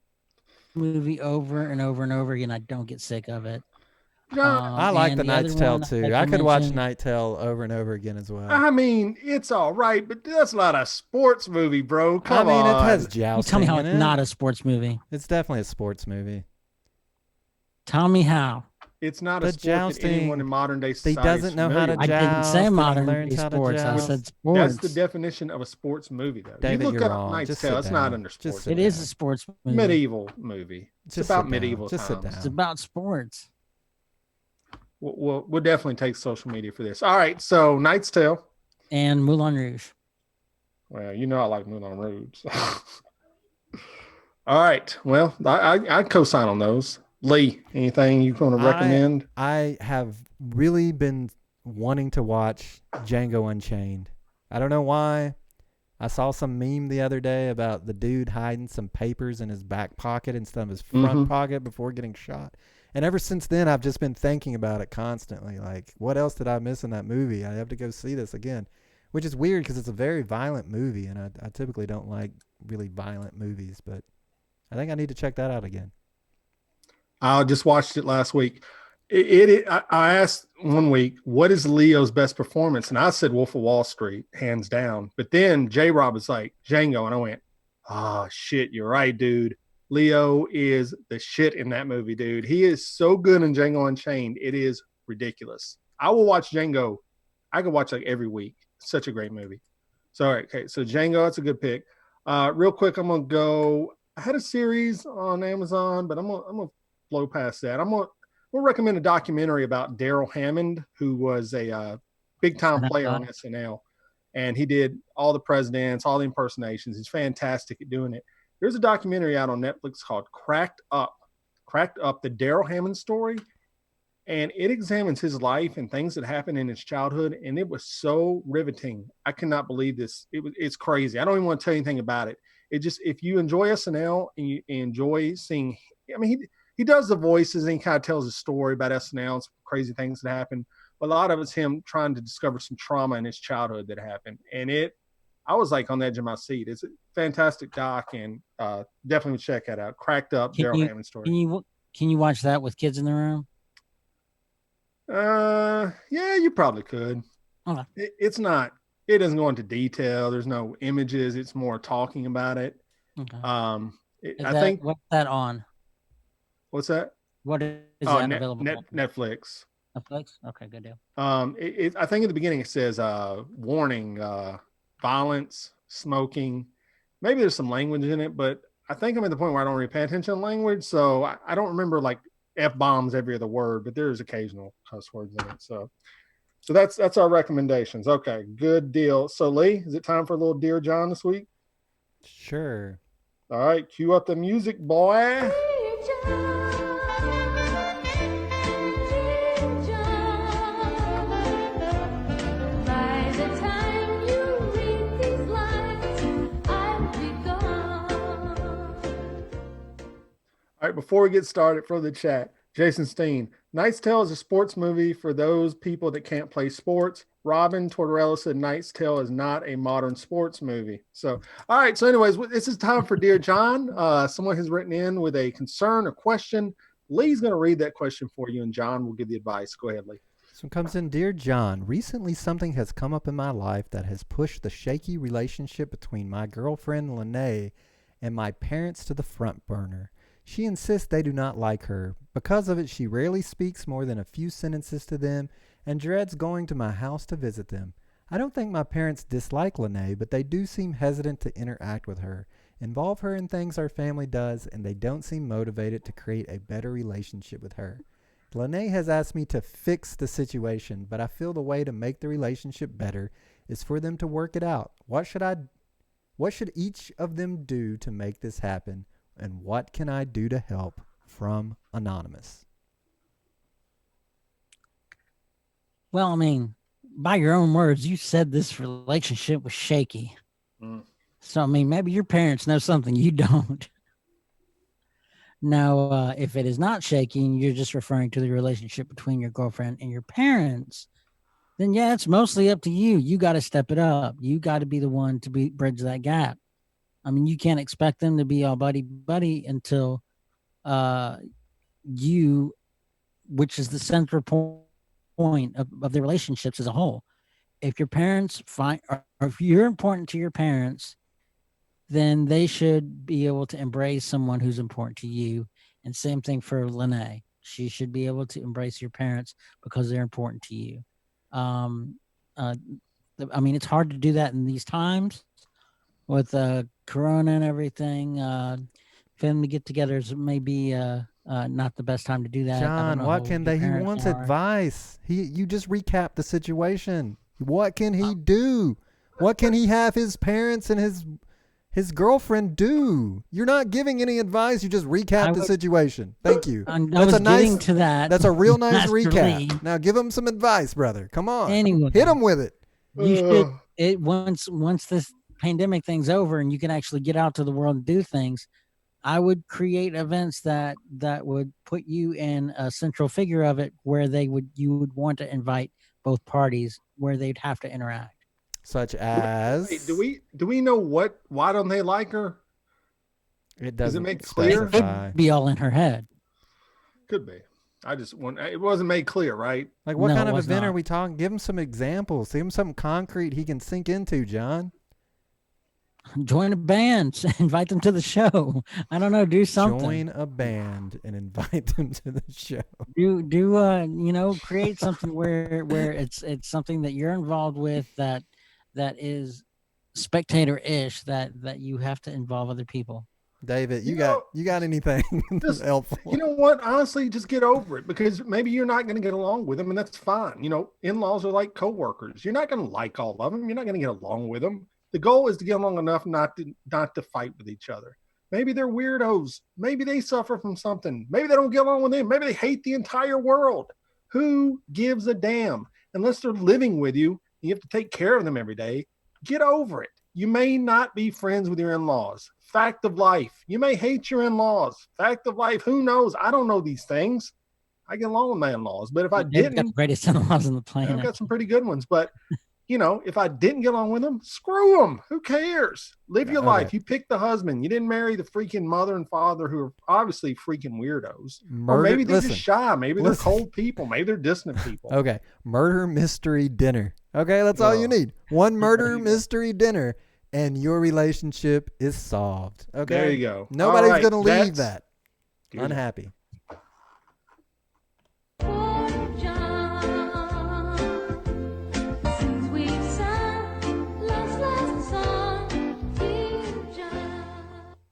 movie over and over and over again. I don't get sick of it. I like the Knight's Tale too. I could watch Knight's Tale over and over again as well. I mean, it's all right, but that's not a sports movie, bro. Come on. It has jousting. You tell me how it's not a sports movie. It's definitely a sports movie. Tell me how. It's not a sport that anyone in modern day society He doesn't know how to joust. I didn't say modern day sports. I said sports. That's the definition of a sports movie, though. David, you look you're up wrong. Knight's Tale. It's not under sports. It is a sports movie. Medieval movie. It's about medieval times. Sit down. It's about sports. We'll definitely take social media for this. All right, so Knight's Tale. And Moulin Rouge. Well, I like Moulin Rouge. All right. Well, I co-sign on those. Lee, anything you want to recommend? I have really been wanting to watch Django Unchained. I don't know why. I saw some meme the other day about the dude hiding some papers in his back pocket instead of his front pocket before getting shot. And ever since then, I've just been thinking about it constantly. Like, what else did I miss in that movie? I have to go see this again, which is weird because it's a very violent movie, and I typically don't like really violent movies, but I think I need to check that out again. I just watched it last week. I asked one week, what is Leo's best performance? And I said Wolf of Wall Street, hands down. But then J-Rob was like, Django. And I went, shit, you're right, dude. Leo is the shit in that movie, dude. He is so good in Django Unchained. It is ridiculous. I will watch Django. I could watch like every week. Such a great movie. So, all right, okay. So Django, that's a good pick. Real quick, I'm going to go. I had a series on Amazon, but I'm going to blow past that. We'll recommend a documentary about Darrell Hammond, who was a big-time player on SNL. And he did all the presidents, all the impersonations. He's fantastic at doing it. There's a documentary out on Netflix called Cracked Up, the Darrell Hammond story. And it examines his life and things that happened in his childhood. And it was so riveting. I cannot believe this. It's crazy. I don't even want to tell you anything about it. it just, if you enjoy SNL and you enjoy seeing, I mean, he does the voices and he kind of tells a story about SNL and some crazy things that happen. But a lot of it's him trying to discover some trauma in his childhood that happened. And I was like on the edge of my seat. It's a fantastic doc, and definitely check that out. Cracked up Darrell Hammond story. Can you watch that with kids in the room? Yeah, you probably could. Okay. It doesn't go into detail. There's no images. It's more talking about it. Okay. I think what's that on? What's that? What is that available? Netflix. Netflix. Okay, good deal. I think at the beginning it says warning, violence, smoking. Maybe there's some language in it, but I think I'm at the point where I don't really pay attention to language, so I don't remember like F-bombs every other word, but there's occasional cuss words in it. So that's our recommendations. Okay, good deal. So Lee, is it time for a little Dear John this week? Sure. All right, cue up the music, boy. All right, before we get started for the chat, Jason Steen, Knight's Tale is a sports movie for those people that can't play sports. Robin Tortorella said Knight's Tale is not a modern sports movie. So, all right. So anyways, this is time for Dear John. Someone has written in with a concern or question. Lee's going to read that question for you, and John will give the advice. Go ahead, Lee. This one comes in. Dear John, recently something has come up in my life that has pushed the shaky relationship between my girlfriend, Lene, and my parents to the front burner. She insists they do not like her. Because of it, she rarely speaks more than a few sentences to them and dreads going to my house to visit them. I don't think my parents dislike Lene, but they do seem hesitant to interact with her, involve her in things our family does, and they don't seem motivated to create a better relationship with her. Lene has asked me to fix the situation, but I feel the way to make the relationship better is for them to work it out. What should each of them do to make this happen? And what can I do to help? From Anonymous. Well, I mean, by your own words, you said this relationship was shaky. So, I mean, maybe your parents know something you don't. Now, if it is not shaky and you're just referring to the relationship between your girlfriend and your parents, then yeah, it's mostly up to you. You got to step it up. You got to be the one to bridge that gap. I mean, you can't expect them to be all buddy until you, which is the central point of the relationships as a whole. If your parents or if you're important to your parents, then they should be able to embrace someone who's important to you. And same thing for Lene. She should be able to embrace your parents because they're important to you. I mean, it's hard to do that in these times with Corona and everything. Family get-togethers may be not the best time to do that. John, what can he wants advice. You just recap the situation. What can he do? What can he have his parents and his girlfriend do? You're not giving any advice. You just recap the situation. Thank you. Getting to that. That's a real nice recap. Now give him some advice, brother. Come on. Anyway, hit him with it. You should. Once this pandemic thing's over and you can actually get out to the world and do things, I would create events that would put you in a central figure of it, where you would want to invite both parties, where they'd have to interact. Such as, do we know why don't they like her? It doesn't. Does it make clear? It could be all in her head. Could be. It wasn't made clear, right? Like what kind of event are we talking? Give him some examples. Give him something concrete he can sink into, John. Join a band, invite them to the show. I don't know, do something. Join a band and invite them to the show. Create something where it's something that you're involved with that is spectator-ish, that you have to involve other people. David, you got anything helpful? You know what? Honestly, just get over it, because maybe you're not going to get along with them, and that's fine. In-laws are like coworkers. You're not going to like all of them. You're not going to get along with them. The goal is to get along enough not to fight with each other. Maybe they're weirdos. Maybe they suffer from something. Maybe they don't get along with them. Maybe they hate the entire world. Who gives a damn? Unless they're living with you, you have to take care of them every day. Get over it. You may not be friends with your in-laws. Fact of life. You may hate your in-laws. Fact of life. Who knows? I don't know these things. I get along with my in-laws, but if I didn't, got the greatest in-laws on the planet. I've got some pretty good ones, but if I didn't get along with them, screw them. Who cares? Live your life. You picked the husband. You didn't marry the freaking mother and father who are obviously freaking weirdos. Or maybe they're just shy. Maybe they're cold people. Maybe they're distant people. Okay. Murder mystery dinner. Okay. That's all you need. One murder mystery dinner and your relationship is solved. Okay. There you go. Nobody's going to leave that unhappy.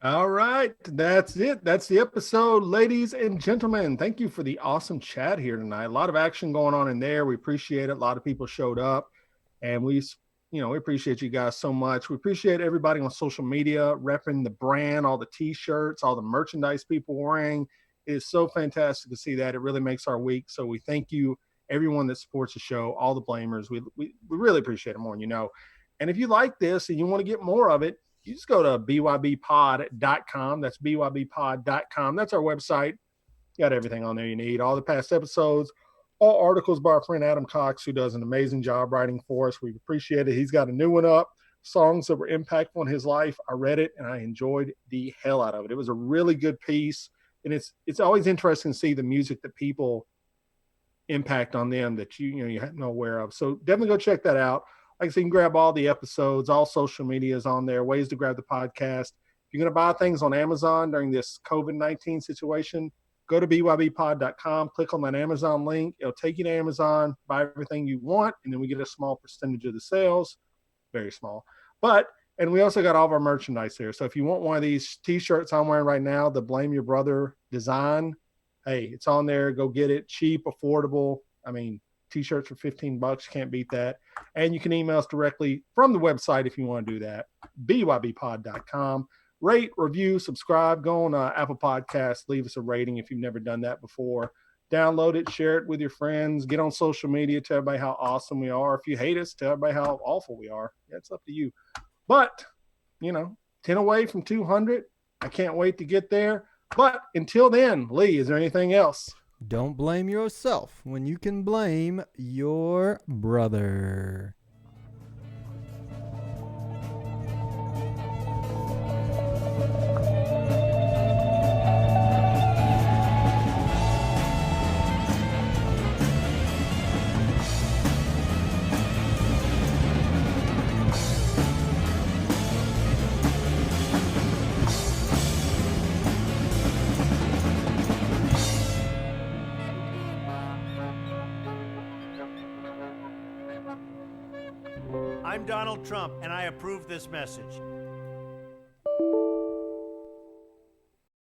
All right, that's it. That's the episode, ladies and gentlemen. Thank you for the awesome chat here tonight. A lot of action going on in there. We appreciate it. A lot of people showed up, and we appreciate you guys so much. We appreciate everybody on social media repping the brand, all the T-shirts, all the merchandise people wearing. It is so fantastic to see that. It really makes our week. So we thank you, everyone that supports the show, all the blamers. We really appreciate it more than you know. And if you like this and you want to get more of it, you just go to bybpod.com. That's bybpod.com. That's our website. Got everything on there you need. All the past episodes, all articles by our friend Adam Cox, who does an amazing job writing for us. We appreciate it. He's got a new one up, songs that were impactful in his life. I read it, and I enjoyed the hell out of it. It was a really good piece, and it's always interesting to see the music that people impact on them that you have no aware of. So definitely go check that out. Like I said, you can grab all the episodes, all social media is on there, ways to grab the podcast. If you're going to buy things on Amazon during this COVID-19 situation, go to bybpod.com, click on that Amazon link. It'll take you to Amazon, buy everything you want, and then we get a small percentage of the sales, very small. And we also got all of our merchandise there. So if you want one of these T-shirts I'm wearing right now, the Blame Your Brother design, hey, it's on there. Go get it. Cheap, affordable. I mean, T-shirts for $15, can't beat that. And you can email us directly from the website if you want to do that, bybpod.com. Rate, review, subscribe, go on Apple Podcasts, leave us a rating if you've never done that before. Download it, share it with your friends, get on social media, tell everybody how awesome we are. If you hate us, tell everybody how awful we are. Yeah, it's up to you. But, 10 away from 200. I can't wait to get there. But until then, Lee, is there anything else? Don't blame yourself when you can blame your brother. I'm Donald Trump, and I approve this message.